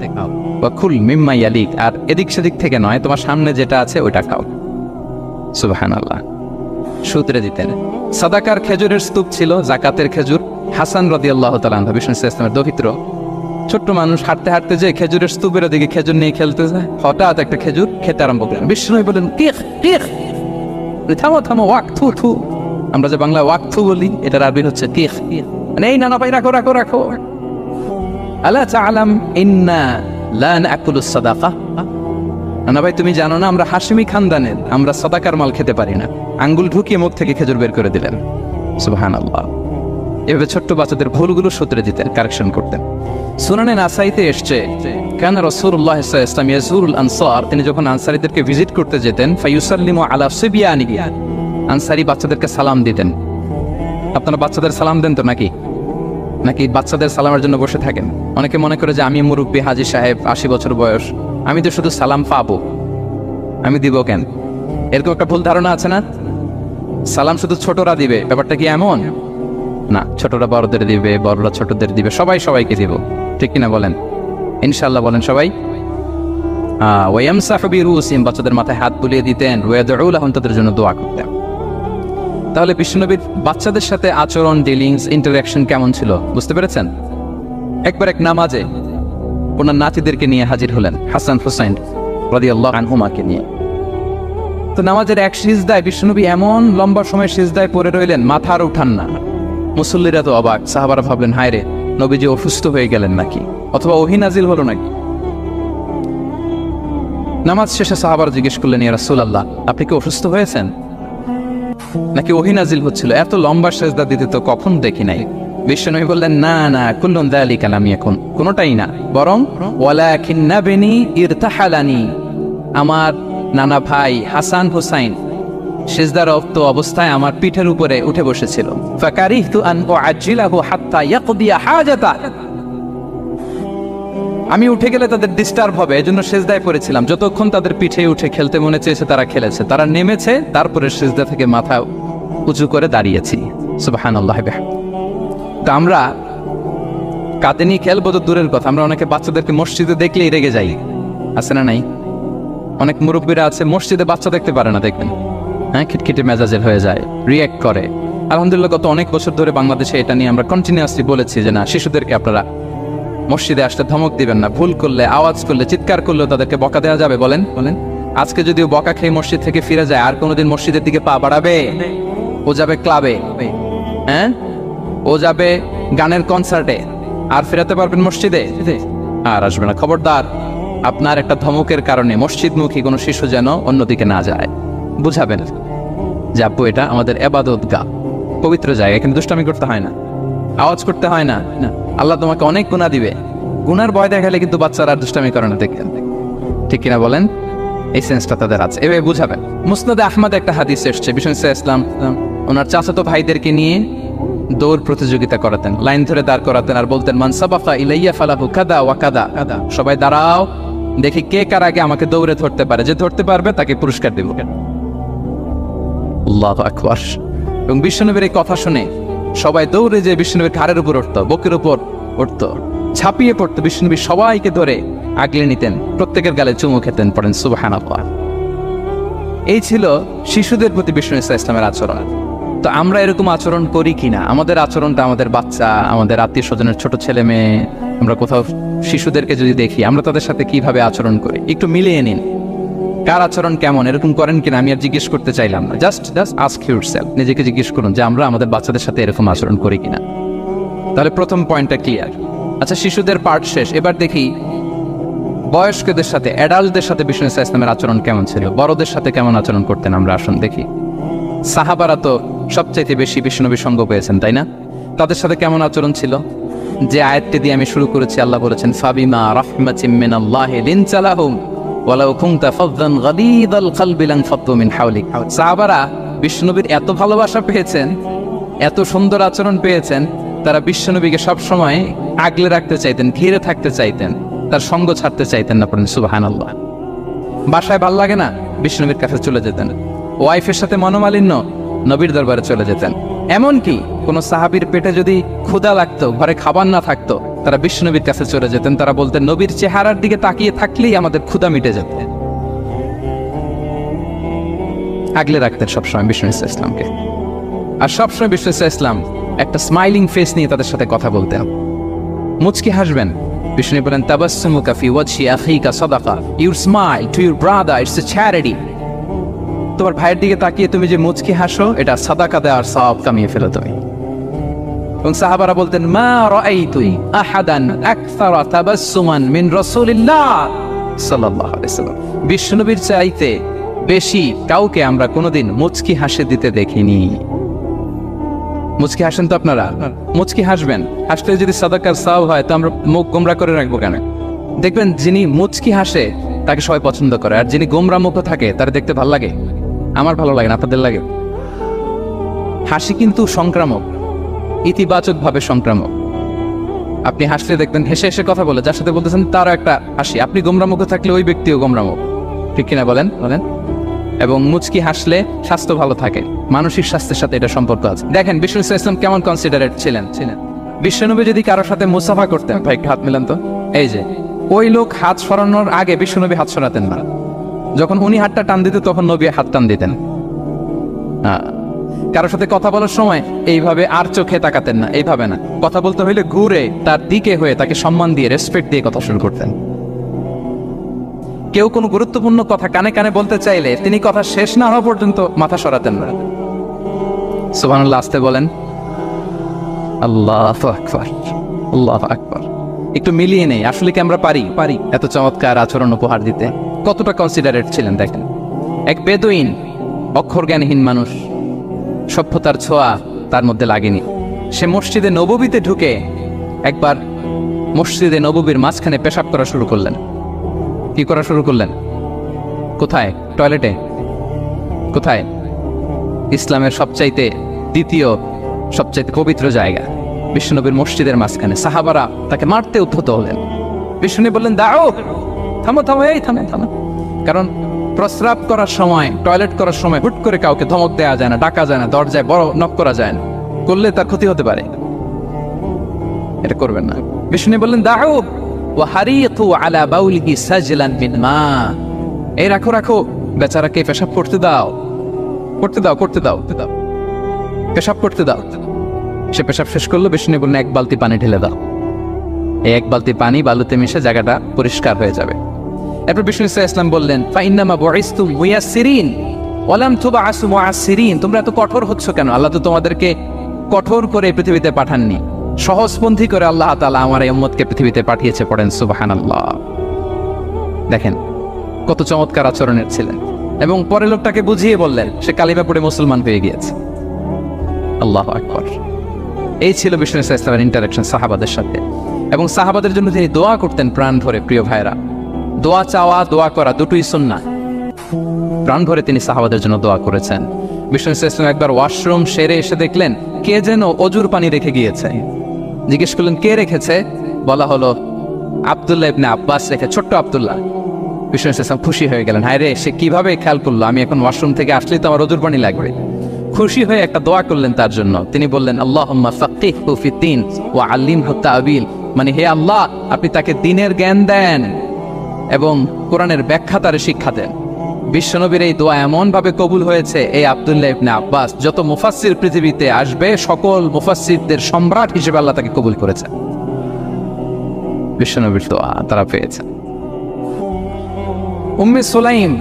বা কুল মিম্মা ইয়ালিক, আর এদিক সেদিক থেকে নয়, তোমার সামনে যেটা আছে ওইটা খাও। সুবহানাল্লাহ। সূত্রে দিতেন। সাদাকার খেজুরের স্তূপ ছিল, জাকাতের খেজুর। হাসান রাদিয়াল্লাহু তাআলা আনহু, বিষ্ণু ইসলামের দৌহিত্র, ছোট্ট মানুষ, হাঁটতে হাঁটতে যে খেজুরের স্তূপের দিকে খেজুর নিয়ে খেলতে যায়, হঠাৎ একটা খেজুর খেতে আরম্ভ করলেন। বিষ্ণু বলেন, কিখ কিখ, থামো থামো, ওয়াক থু থু। আমরা যে বাংলা ওয়াক থু বলি, এটার আরবি হচ্ছে কিখ। মানে এই নানা ভাই, রাখো রাখো রাখো। আলা তাআলাম ইন্না লা নাকুলুস সাদাকা। নানা ভাই, তুমি জানো না আমরা হাশিমি খানদানের, আমরা সাদাকার মাল খেতে পারি না। আঙ্গুল ঢুকিয়ে মুখ থেকে খেজুর বের করে দিলেন। সুবহানাল্লাহ। এভাবে ছোট্ট বাচ্চাদের ভুলগুলো সূত্রে দিতেন, কারেকশন করতেন। সুনানে নাসাইতে এসছে, কান রাসূলুল্লাহ সাল্লাল্লাহু আলাইহি ওয়াসাল্লাম ইয়াজুরুল আনসার, তিনি যখন আনসারীদেরকে ভিজিট করতে যেতেন, ফায়ুসাল্লিমু আলা সিবিয়ানিহি, আনসারী বাচ্চাদেরকে সালাম দিতেন। আপনারা বাচ্চাদের সালাম দেন তো নাকি? নাকি বাচ্চাদের সালামের জন্য বসে থাকেন? অনেকে মনে করে যে আমি মুরব্বী হাজী সাহেব, 80 বছর বয়স, আমি তো শুধু সালাম পাবো, আমি দিব কেন? এরকম একটা ভুল ধারণা আছে না? সালাম শুধু ছোটরা দিবে, ব্যাপারটা কি এমন না? ছোটরা বড়দের দিবে, বড়রা ছোটদের দিবে, সবাই সবাইকে দিব, ঠিক কিনা বলেন? ইনশাআল্লাহ বলেন সবাই। ওয়ায়ামসাহু বিরুসিহিম, বাচ্চাদের মাথায় হাত বুলিয়ে দিতেন। ওয়াদউ লাহুম, তাদের জন্য দোয়া করতেন। তাহলে বিশ্বনবীর বাচ্চাদের সাথে আচরণ, ডিলিংস, ইন্টারঅ্যাকশন কেমন ছিল বুঝতে পেরেছেন? একবার এক নামাজে ওনার নাতিদেরকে নিয়ে হাজির হলেন, হাসান হুসাইন রাদিয়াল্লাহু আনহুমাকে নিয়ে। তো নামাজের এক সিজদায় বিশ্বনবী এমন লম্বা সময় সিজদায় পড়ে রইলেন, মাথা আর উঠান না। মুসল্লিরা তো অবাক, সাহাবারা ভাবলেন, হায় রে, নবীজি অসুস্থ হয়ে গেলেন নাকি, অথবা ওহী নাজিল হলো নাকি। নামাজ শেষে সাহাবারা জিজ্ঞেস করলেন, ইয়া রাসূলুল্লাহ, আপনি কি অসুস্থ হয়েছেন নাকি ওহী নাজিল হচ্ছিল? এত লম্বা সিজদা দিতে তো কখন দেখি নাই। বিশ্বনবী বললেন, না না, কুল্লুন যালিকা লাম ইয়াকুন, কোনটাই না, বরং ওয়ালাকিন্না বিনি ইরতাহালানি, আমার নানা ভাই হাসান হুসাইন সিজদারত অবস্থায় আমার পিঠের উপরে উঠে বসেছিল। ফাকারিহতু আন উআজ্জিলাহু হাত্তা ইয়াকদিয়া হাজাতা, আমি উঠে গেলে তাদের ডিস্টার্ব হবে, এজন্য সিজদায় পড়েছিলাম। যতক্ষণ তাদের পিঠে উঠে খেলতে মনে চেয়েছে তারা খেলেছে, তারা নেমেছে, তারপরে সিজদা থেকে মাথা উঁচু করে দাঁড়িয়েছি। সুবহানাল্লাহ। তো আমরা কাঁধে নিয়ে খেলবো তো দূরের কথা, আমরা অনেকে বাচ্চাদেরকে মসজিদে দেখলেই রেগে যাই, আছে না নাই? অনেক মুরব্বীরা আছে মসজিদে বাচ্চা দেখতে পারে না, দেখবেন, হ্যাঁ, খিটখিটে মেজাজের হয়ে যায়, রিয়্যাক্ট করে। আলহামদুলিল্লাহ গত অনেক বছর ধরে বাংলাদেশে এটা নিয়ে আমরা কন্টিনিউয়াসলি বলেছি যে না, শিশুদেরকে আপনারা মসজিদে আসতে ধমক দিবেন না, ভুল করলে, আওয়াজ করলে, চিৎকার করলেও তাদেরকে বকা দেওয়া যাবে? বলেন বলেন। আজকে যদিও বকা খেয়ে মসজিদ থেকে ফিরে যায়, আর কোনোদিন মসজিদের দিকে পা বাড়াবে? ও যাবে ক্লাবে, হ্যাঁ, ও যাবে গানের কনসার্টে, আর ফেরাতে পারবেন মসজিদে? আর আসবে না। খবরদার, আপনার একটা ধমকের কারণে মসজিদমুখী কোনো শিশু যেন অন্যদিকে না যায়। বুঝাবেন যে আব্বু, এটা আমাদের ইবাদতগাহ, পবিত্র জায়গা, এখানে দুষ্টামি করতে হয় না, আওয়াজ করতে হয় না, আল্লাহ তোমাকে অনেক গুনাহ দিবে। গুনার ভয় দেখালে কিন্তু বাচ্চারা দুষ্টামি করে না, দেখেন, ঠিক কিনা বলেন? এই সেন্সটা তাদের আছে, এভাবে বুঝাবেন। মুসনাদে আহমদ একটা হাদিস এসছে, বিষ্ণু ইসলাম ওনার চাচাতো ভাইদেরকে নিয়ে দৌড় প্রতিযোগিতা করাতেন, লাইন ধরে দাঁড় করাতেন, আর বলতেন, মান সাবাকা ইলাইয়া ফালাহু কাদা ওয়া কাদা, সবাই দাঁড়াও, দেখি কে কার আগে আমাকে দৌড়ে ধরতে পারে, যে ধরতে পারবে তাকে পুরস্কার দেব। আল্লাহু আকবার। এবং বিশ্বনবীর এই কথা শুনে সবাই দৌড়ে যে বিশ্বনবীর ঘাড়ের উপর উঠতো, বুকের উপর উঠতো, ঝাঁপিয়ে পড়তো, বিশ্বনবী সবাইকে ধরে আগলে নিতেন, প্রত্যেকের গালে চুমু খেতেন। পড়েন সুবহানাল্লাহ। এই ছিল শিশুদের প্রতি বিষ্ণু ইসলামের আচরণ। তো আমরা এরকম আচরণ করি কিনা? আমাদের আচরণটা আমাদের বাচ্চা, আমাদের আত্মীয় স্বজনের ছোট ছেলে মেয়ে, আমরা কোথাও শিশুদেরকে যদি দেখি, আমরা তাদের সাথে কিভাবে আচরণ করি, একটু মিলিয়ে নিন। কার আচরণ কেমন, এরকম করেন কিনা আমি আর জিজ্ঞেস করতে চাইলাম না, জাস্ট আস্ক ইউরসেলফ, নিজেকে জিজ্ঞেস করুন যে আমরা আমাদের বাচ্চাদের সাথে এরকম আচরণ করি কিনা। তাহলে প্রথম পয়েন্টটা ক্লিয়ার। আচ্ছা, শিশুদের পার্ট শেষ, এবার দেখি বয়স্কদের সাথে, অ্যাডাল্টদের সাথে বিষ্ণু ইসলামের আচরণ কেমন ছিল, বড়দের সাথে কেমন আচরণ করতেন আমরা। আসুন দেখি। সাহাবারা তো সবচাইতে বেশি বিষ্ণুনবীর সঙ্গ পেয়েছেন, তাই না? তাদের সাথে কেমন আচরণ ছিল? যে আয়াতটি দিয়ে আমি শুরু করেছি, আল্লাহ বলেছেন, ফাবিমা রাহমাতিম মিনাল্লাহি লিনতা লাহুম ওয়ালাউ কুনতা ফাযযান গালিযাল কলবি লানফাদ্দু মিন হাওলিক। সাহাবারা বিষ্ণুনবীর এত ভালোবাসা পেয়েছেন, এত সুন্দর আচরণ পেয়েছেন, তারা বিশ্বনবীকে সবসময় আগলে রাখতে চাইতেন, ঘিরে থাকতে চাইতেন, তার সঙ্গ ছাড়তে চাইতেন না। পড়েন সুবহানাল্লাহ। বাসায় ভাল লাগে না, বিশ্বনবীর কাছে চলে যেতেন। ওয়াইফের সাথে মনোমালিন্য, নবীর দরবারে চলে যেতেন। এমনকি কোন সাহাবীর পেটে যদি ক্ষুধা লাগতো, ঘরে খাবার না থাকতো, তারা বিশ্বনবীর কাছে চলে যেতেন, তারা বলতেন নবীর চেহারার দিকে তাকিয়ে থাকলেই আমাদের ক্ষুধা মিটে যেত। আগলে রাখতেন সবসময় বিষ্ণু ইসলামকে, আর সবসময় বিষ্ণু ইসলাম একটা স্মাইলিং ফেস নিয়ে তাদের সাথে কথা বলতেন, মুচকি হাসবেন। বিষ্ণু বলেন তাবাসসুমুকা ফি ওয়াজহি আখিকা সাদাকা, your smile to your brother it's a charity. তোমার ভাইয়ের দিকে তাকিয়ে তুমি যে মুচকি হাসো, এটা সাদাকা দেওয়ার সওয়াব কামিয়ে ফেলো তুমি। এবং সাহাবারা বলতেন মা রাআইতু আহাদান আকসারা তাবাসসুমান মিন রাসূলিল্লাহ সাল্লাল্লাহু আলাইহি ওয়াসাল্লাম, বিশ্বনবীর চাইতে বেশি কাউকে আমরা কোনোদিন মুচকি হাসি দিতে দেখিনি। মুচকি হাসেন তো আপনারা? মুচকি হাসবেন, হাসলে যদি সাদাকার সওয়াব হয় তো আমরা মুখ গোমরা করে রাখবো কেন? দেখবেন যিনি মুচকি হাসে তাকে সবাই পছন্দ করে, আর যিনি গোমরা মুখ থাকে তার দেখতে ভালো লাগে। আমার ভালো লাগে না, আপনাদের লাগে? হাসি কিন্তু সংক্রামক, ইতিবাচক ভাবে সংক্রামক। আপনি হাসলে দেখবেন হেসে হেসে কথা বলে যার সাথে বলতেছেন তারও একটা হাসি। আপনি গোমরা মুখে থাকলে ওই ব্যক্তিও গোমরা মুখ, ঠিক কিনা বলেন? বলেন। এবং মুচকি হাসলে স্বাস্থ্য ভালো থাকে, মানসিক স্বাস্থ্যের সাথে এটা সম্পর্ক আছে। দেখেন বিষ্ণু ইসলাম কেমন কনসিডারেট ছিলেন। বিশ্বনবী যদি কারোর সাথে মুসাফা করতেন, ভাই একটু হাত মিলান তো, এই যে ওই লোক হাত সরানোর আগে বিশ্বনবী হাত সরাতেন না। যখন উনি হাতটা টান দিতেন তখন নবী হাত টান দিতেন। কারোর সাথে কথা বলার সময় এইভাবে আর চোখে তাকাতেন না, এইভাবে না। কথা বলতে হইলে ঘুরে তার দিকে হয়ে তাকে সম্মান দিয়ে রেসপেক্ট দিয়ে কথা শুরু করতেন। কেউ কোনো গুরুত্বপূর্ণ কথা কানে কানে বলতে চাইলে তিনি কথা শেষ না হওয়া পর্যন্ত মাথা সরাতেন না। সুবহানাল্লাহ, আসতে বলেন। আল্লাহু আকবার, আল্লাহু আকবার। একটু মিলিয়ে নেই, আসলে কি আমরা পারি এত চমৎকার আচরণ উপহার দিতে? কতটা কনসিডারেট ছিলেন দেখেন। এক বেদুইন, অক্ষর জ্ঞানহীন মানুষ, সভ্যতার ছোঁয়া তার মধ্যে লাগেনি। সে মসজিদে নববীতে ঢুকে একবার মসজিদে নববীর মাঝখানে পেশাব করা শুরু করলেন। কি করা শুরু করলেন? কোথায়? টয়লেটে? কোথায়? ইসলামের সবচাইতে দ্বিতীয় সবচাইতে পবিত্র জায়গা বিশ্বনবীর মসজিদের মাঝখানে। সাহাবারা তাকে মারতে উদ্ধত হলেন। বিশ্বনবী বললেন দাও, থামো থামো, এই থামো থামো। কারণ প্রস্রাব করার সময়, টয়লেট করার সময় হুট করে কাউকে ধমক দেওয়া যায় না, ডাকা যায় না, দরজায় বড় নক করা যায় না, করলে তার ক্ষতি হতে পারে। এটা করবেন না। বিষ্ণু বললেন দাও ওয়া হারিকু আলা বাউলিহি সাজলান মিন মা, এই রাখো রাখো, বেচারাকে পেশাব করতে দাও, করতে দাও, করতে দাও, পেশাব করতে দাও। সে পেশাব শেষ করলো। বিষ্ণু বললেন এক বালতি পানি ঢেলে দাও। এই এক বালতি পানি বালুতে মিশে জায়গাটা পরিষ্কার হয়ে যাবে। এরপর বিষ্ণু ইসলাম বললেন ফাইন্নামা বুইসতুম মুয়াসসিরিন ওয়া লাম তুবআসু মুআসসিরিন, তোমরা এত কঠোর হচ্ছ কেন? আল্লাহ তো তোমাদেরকে কঠোর করে পৃথিবীতে পাঠাননি, সহজপন্থী করে আল্লাহ তাআলা আমার এই উম্মতকে পৃথিবীতে পাঠিয়েছে। পড়েন সুবহানাল্লাহ। দেখেন কত চমৎকার আচরণের ছিলেন। এবং পরে লোকটাকে বুঝিয়ে বললেন, সে কালিমা পড়ে মুসলমান হয়ে গিয়েছে। আল্লাহু আকবার। এই ছিল বিষ্ণু ইসলামের ইন্টারাকশন সাহাবাদের সাথে। এবং সাহাবাদের জন্য তিনি দোয়া করতেন প্রাণ ভরে। প্রিয় ভাইরা, দোয়া চাওয়া, দোয়া করা দুটোই সুন্নাহ। প্রাণ ভরে তিনি সাহাবাদের জন্য দোয়া করেছেন। বিষ্ণু ইসলাম একবার ওয়াশরুম সেরে এসে দেখলেন কে যেন অজুর পানি রেখে গিয়েছে। জিজ্ঞেস করলেন কে রেখেছে? বলা হলো আব্দুল্লাহ ইবনে আব্বাস রেখে, ছোট্ট আব্দুল্লাহ। বিষ্ণু ইসলাম খুশি হয়ে গেলেন, হায় রে, সে কিভাবে খেয়াল করলো? আমি এখন ওয়াশরুম থেকে আসলেই তো আমার অজুর পানি লাগবে। খুশি হয়ে একটা দোয়া করলেন তার জন্য। তিনি বললেন আল্লাহুম্মা ফাক্কিহহু ফিদ্দীন ওয়া আল্লিমহু তা'বীল, মানে হে আল্লাহ, আপনি তাকে দ্বীনের জ্ঞান দেন এবং কোরআনের ব্যাখ্যা তার শিক্ষা দেন। বিশ্বনবীর এই দোয়া এমন ভাবে কবুল হয়েছে, এই আব্দুল্লাহ ইবনে আব্বাস যত মুফাসসির পৃথিবীতে আসবে সকল মুফাসসিরদের সম্রাট হিসেবে আল্লাহ তাকে কবুল করেছে। বিশ্বনবীর দোয়া তারা পেয়েছে। উম্মে সুলাইম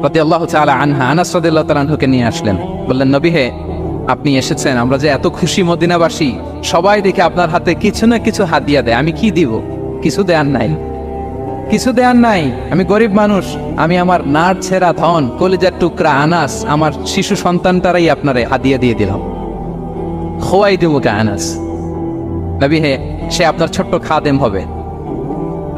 রাদিয়াল্লাহু তাআলা আনহা আনাস রাদিয়াল্লাহু তাআলা আনহুকে নিয়ে আসলেন। বললেন নবী হে, আপনি এসেছেন, আমরা যে এত খুশি মদিনাবাসী, সবাই দেখে আপনার হাতে কিছু না কিছু হাদিয়া দেয়। আমি কি দিব? কিছু দেয়ার নাই, কিছু দেয়ার নাই। আমি গরিব মানুষ, আমি আমার নার ছেঁড়া ধন, কলিজার টুকরা আনাস, আমার শিশু সন্তানটারাই আপনারে হাদিয়া দিয়ে দিলাম। খোয়াই দেবো কে আনাস। নবী হে, সে আপনার ছোট্ট খাদেম হবে,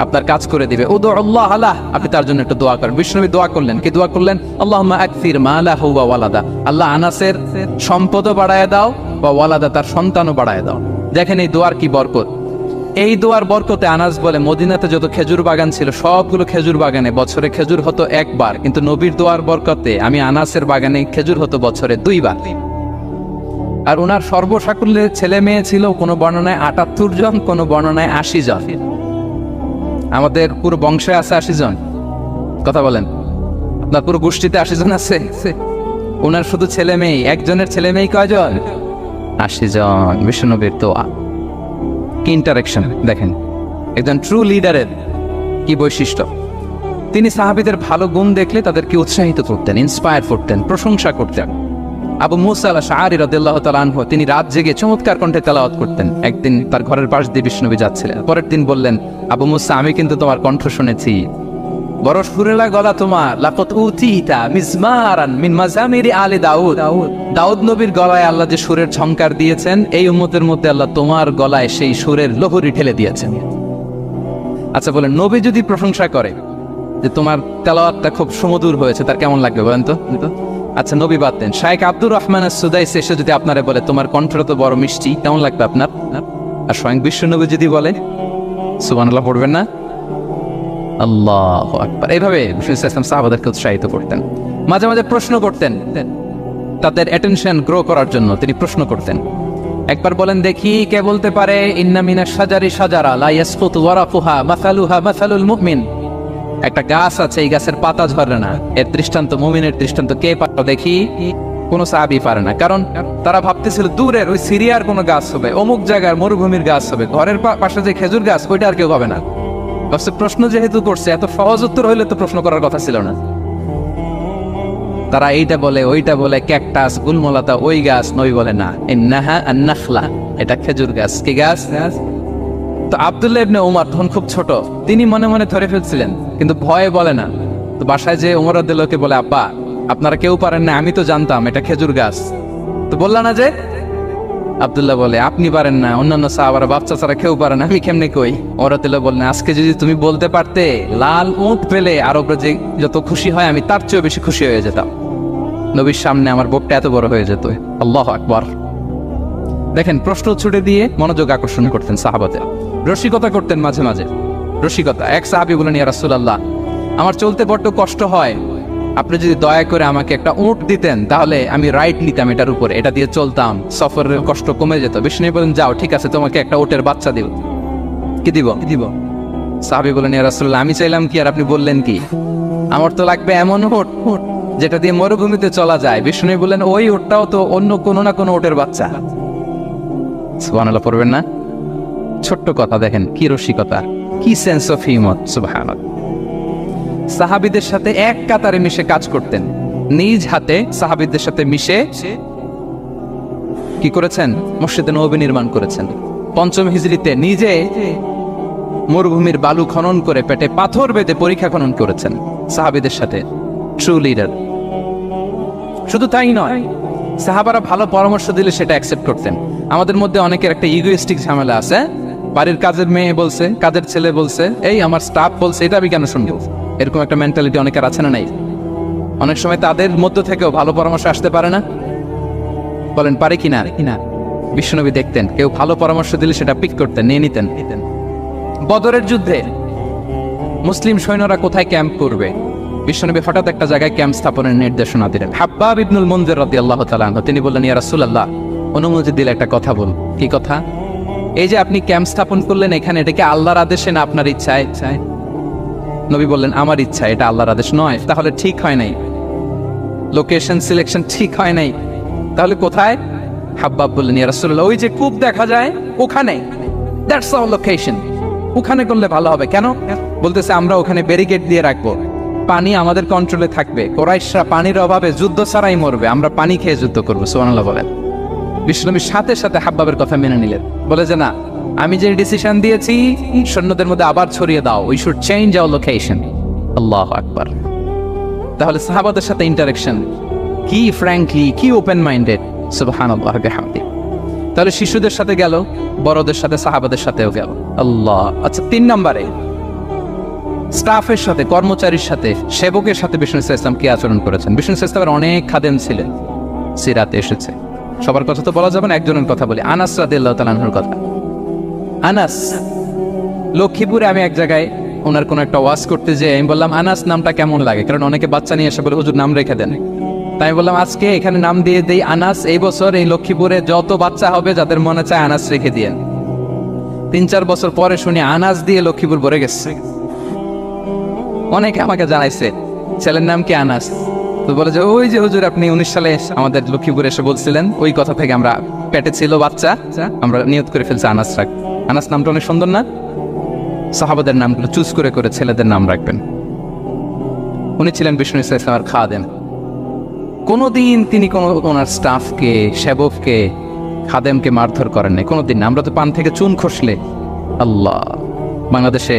আপনার কাজ করে দিবে। উদু আল্লাহ আলাহ, আপনি তার জন্য একটু দোয়া করেন। বিষ্ণু নবী দোয়া করলেন। কি দোয়া করলেন? আল্লাহুম্মা আকসির মালাহু ওয়া ওয়ালাদা, আল্লাহ আনাসের সম্পদও বাড়ায় দাও, বা ওয়ালাদা তার সন্তানও বাড়ায় দাও। দেখেন এই দোয়ার কি বরকত। এই দোয়ার বরকতে আনাস বলে মদিনাতে যত খেজুর বাগান ছিল সবগুলো খেজুর বাগানে বছরে খেজুর হতো একবার, কিন্তু নবীর দোয়ার বরকতে আমি আনাসের বাগানে খেজুর হতো বছরে 2 বার। আর ওনার সর্বসাকুল্যে ছেলে মেয়ে ছিল কোনো বর্ণনায় ৭৮ জন, কোনো বর্ণনায় ৮০ জন। আমাদের পুরো বংশে আছে ৮০ জন, কথা বলেন, আপনার পুরো গোষ্ঠীতে ৮০ জন আছে? ওনার শুধু ছেলে মেয়ে, একজনের ছেলে মেয়ে কয়জন? ৮০ জন। বিশ্বনবীর দোয়া, কি ইন্টারেকশন দেখেন, একজন ট্রু লিডারের কি বৈশিষ্ট্য। তিনি সাহাবীদের ভালো গুণ দেখলে তাদেরকে উৎসাহিত করতেন, ইন্সপায়ার করতেন, প্রশংসা করতেন। আবু মুসা আল-আশআরী রাদিয়াল্লাহু তাআলা আনহু, তিনি রাত জেগে চমৎকার কণ্ঠে তেলাওয়াত করতেন। একদিন তার ঘরের পাশ দিয়ে বিশ্বনবী যাচ্ছিলেন, পরের দিন বললেন, আবু মুসা, আমি কিন্তু তোমার কণ্ঠ শুনেছি, বড় সুরেলা গলা তোমার। লাকাত উতিতা মিজমারান মিন মাজামিরি আলি দাউদ, দাউদ নবীর গলায় আল্লাহ যে সুরের ঝংকার দিয়েছেন, এই উম্মতের মধ্যে আল্লাহ তোমার গলায় সেই সুরের লহরী ঠেলে দিয়েছেন। আচ্ছা বলেন, নবী যদি প্রশংসা করে যে তোমার তেলাওয়াতটা খুব সুমধুর হয়েছে, তার কেমন লাগবে বলেন তো? আচ্ছা নবী বাদ দেন, শাইখ আব্দুর রহমান আস-সুদাইসি এসে যদি আপনারে বলে তোমার কণ্ঠটা তো বড় মিষ্টি, কেমন লাগবে আপনার? আর স্বয়ং বিশ্বনবী যদি বলে, সুবহানাল্লাহ পড়বেন না? আল্লাহু আকবার। এইভাবে বিশ্বনবী সাল্লাল্লাহু আলাইহি ওয়াসাল্লাম সাহাবাদেরকে উৎসাহিত করতেন। মাঝে মাঝে প্রশ্ন করতেন, তাদের অ্যাটেনশন গ্রো করার জন্য তিনি প্রশ্ন করতেন। একবার বলেন দেখি, কে বলতে পারে ইন্না মিনাশ শাজারি শাজারা লা ইয়াসকুতু ওয়ারাকুহা মাসালুহা মাসালুল মুমিন, একটা গাছ আছে, এই গাছের পাতা ঝরে না, এর দৃষ্টান্ত মুমিনের দৃষ্টান্ত। কে পারো দেখি? কোন সাহাবী পারে না, কারণ তারা ভাবতেছিল দূরের ওই সিরিয়ার কোন গাছ হবে, অমুক জায়গার মরুভূমির গাছ হবে, ঘরের পাশে যে খেজুর গাছ ওইটা আর কেউ হবে না। প্রশ্ন যেহেতু করছে, এত সহজ উত্তর হইলে তো প্রশ্ন করার কথা ছিল না। তারা এইটা বলে, ওইটা বলে, ক্যাকটাস, গুলমলতা, ওই গাছ। নবী বলে না, ইন্নাহা আন-নাখলা, এটা খেজুর গাছ। কি গাছ? তো আব্দুল্লাহ ইবনে উমর তখন খুব ছোট, তিনি মনে মনে ধরে ফেলছিলেন, কিন্তু ভয়ে বলে না। তো বাসায় যে উমর রাদিয়াল্লাহু বলে, আব্বা আপনারা কেউ পারেন না, আমি তো জানতাম এটা খেজুর গাছ, তো বললা না যে? আব্দুল্লাহ বলে, আপনি পারেন না, অন্যান্য সাহাবারা বাচ্চা ছাড়া কেউ পারে না, আমি কেমনে কই? উমর রাদিয়াল্লাহু বললেন, আজকে যদি তুমি বলতে পারতে, লাল উট পেলে আরবরা যে যত খুশি হয়, আমি তার চেয়েও বেশি খুশি হয়ে যেতাম। নবীর সামনে আমার বুকটা এত বড় হয়ে যেত। আল্লাহু আকবার। দেখেন, প্রশ্ন ছুড়ে দিয়ে মনোযোগ আকর্ষণ করতেন সাহাবাদের, রসিকতা করতেন মাঝে মাঝে, রসিকতা। এক সাহাবী বলেন, ইয়া রাসূলুল্লাহ, আমার চলতে বড্ড কষ্ট হয়, আপনি যদি দয়া করে আমাকে একটা উট দিতেন, তাহলে আমি রাইড নিতাম এটার উপরে, এটা দিয়ে চলতাম, সফরের কষ্ট কমে যেত। বিষ্ণু বলেন, যাও, ঠিক আছে, তোমাকে একটা উটের বাচ্চা দিব। কি দিব? সাহাবী বলেন, ইয়া রাসূলুল্লাহ, আমি চাইলাম কি আর আপনি বললেন কি? আমার তো লাগবে এমন উট যেটা দিয়ে মরুভূমিতে চলা যায়। বিষ্ণু বলেন, ওই উটটাও তো অন্য কোনো না কোনো উটের বাচ্চা। সুবহানাল্লাহ পড়বেন না? ছোট্ট কথা, দেখেন কি রসিকতা, কি সেন্স অফ হিউমার। সুবহানাল্লাহ। সাহাবীদের সাথে এক কাতারে মিশে কাজ করতেন, নিজ হাতে সাহাবীদের সাথে মিশে কি করেছেন? মসজিদে নববী নির্মাণ করেছেন। ৫ম হিজরিতে নিজে মরুভূমির বালু খনন করে পেটে পাথর বেঁধে পরীক্ষা খনন করেছেন সাহাবীদের সাথে। True leader. শুধু তাই নয়, সাহাবারা ভালো পরামর্শ দিলে সেটা অ্যাকসেপ্ট করতেন। আমাদের মধ্যে অনেকের একটা ইগোইস্টিক ঝামেলা আছে, বাড়ির কাজের মেয়ে বলছে, কাজের ছেলে বলছে, এই আমার স্টাফ বলছে, এটা আমি কেন শুনবো? এরকম একটা মেন্টালিটি অনেকের আছে না নাই? অনেক সময় তাদের মধ্য থেকেও ভালো পরামর্শ আসতে পারে না, বলেন পারে কিনা? বিশ্বনবী দেখতেন, কেউ ভালো পরামর্শ দিলে সেটা পিক করতেন, নিয়ে নিতেন। বদরের যুদ্ধে মুসলিম সৈন্যরা কোথায় ক্যাম্প করবে, বিশ্বনবী হঠাৎ একটা জায়গায় ক্যাম্প স্থাপনের নির্দেশনা দিলেন। হাব্বাব ইবনুল মুনজির রাদিয়াল্লাহু তাআলা আনহু, তিনি বললেন, ইয়া রাসূলুল্লাহ, অনুমতি দিলে একটা কথা বল। কি কথা? এই যে আপনি ক্যাম্প স্থাপন করলেন এখানে, এটা কি আল্লাহর আদেশে না আপনার ইচ্ছায়? নবী বললেন, আমার ইচ্ছা, এটা আল্লাহর আদেশ নয়। তাহলে ঠিক হয় নাই, লোকেশন সিলেকশন ঠিক হয় নাই, তাহলে কোথায়? হাব্বাব বললেন, ইয়া রাসূলুল্লাহ, ওই যে কূপ দেখা যায় ওখানে, দ্যাটস আওয়ার লোকেশন, ওখানে করলে ভালো হবে। কেন? বলতেছে, আমরা ওখানে ব্যারিকেড দিয়ে রাখবো, পানি আমাদের কন্ট্রোলে থাকবে, কুরাইশরা পানির অভাবে যুদ্ধ ছাড়াই মরবে, আমরা পানি খেয়ে যুদ্ধ করবো। সুবহানাল্লাহ বলেন। বিশ্বনবীর সাথে সাথে হাব্বাবের কথা মেনে নিলেন, বলে যে না, আমি যে ডিসিশন দিয়েছি সৈন্যদের মধ্যে আবার ছড়িয়ে দাও, we should change our location. আল্লাহু আকবার। তাহলে সাহাবাদের সাথে ইন্টারেকশন কি ফ্র্যাঙ্কলি, কি ওপেন মাইন্ডেড। সুবহানাল্লাহ বিহামদি। তাহলে শিশুদের সাথে গেল, বড়দের সাথে, সাহাবাদের সাথেও গেল। আল্লাহ। আচ্ছা, ৩ নম্বরে স্টাফের সাথে, কর্মচারীর সাথে, সেবকের সাথে বিষ্ণু ইসলাম কি আচরণ করেছেন? বিষ্ণু ইসলামের অনেক খাদেম ছিলেন, সিরাতে এসেছে। সবার কথা তো বলা যাবে না, একজনের কথা বলি, আনাস রাদিয়াল্লাহু তাআলা আনহুর কথা। আনাস, লক্ষ্মীপুরে আমি এক জায়গায় ওনার কোন একটা ওয়াজ করতে যেয়ে আমি বললাম, আনাস নামটা কেমন লাগে? কারণ অনেকে বাচ্চা নিয়ে এসে বলে, হুজুর নাম রেখে দেন। আমি বললাম আজকে এখানে নাম দিয়ে দেই আনাস, এই বছর এই লক্ষ্মীপুরে যত বাচ্চা হবে যাদের মনে চায় আনাস রেখে দিয়ে। 3-4 বছর পরে শুনি আনাস দিয়ে লক্ষ্মীপুর ভরে গেছে। অনেকে আমাকে জানাইছে ছেলের নাম কি আনাস, তো বলে যে ওই যে হুজুর আপনি 19 সালে আমাদের লক্ষ্মীপুরে এসে বলছিলেন, ওই কথা থেকে আমরা পেটে ছিল বাচ্চা, আমরা নিয়ত করে ফেলছি আনাস রাখ। আনাস নামটা অনেক সুন্দর না? সাহাবাদের নামগুলো চুজ করে করে ছেলেদের নাম রাখবেন। উনি ছিলেন বিষ্ণু ইসলামের খাদেম। কোনোদিন তিনি কোনো ওনার স্টাফকে, সেবককে, খাদেমকে মারধর করেন নাই কোনোদিন। আমরা তো পান থেকে চুন খসলে আল্লাহ, বাংলাদেশে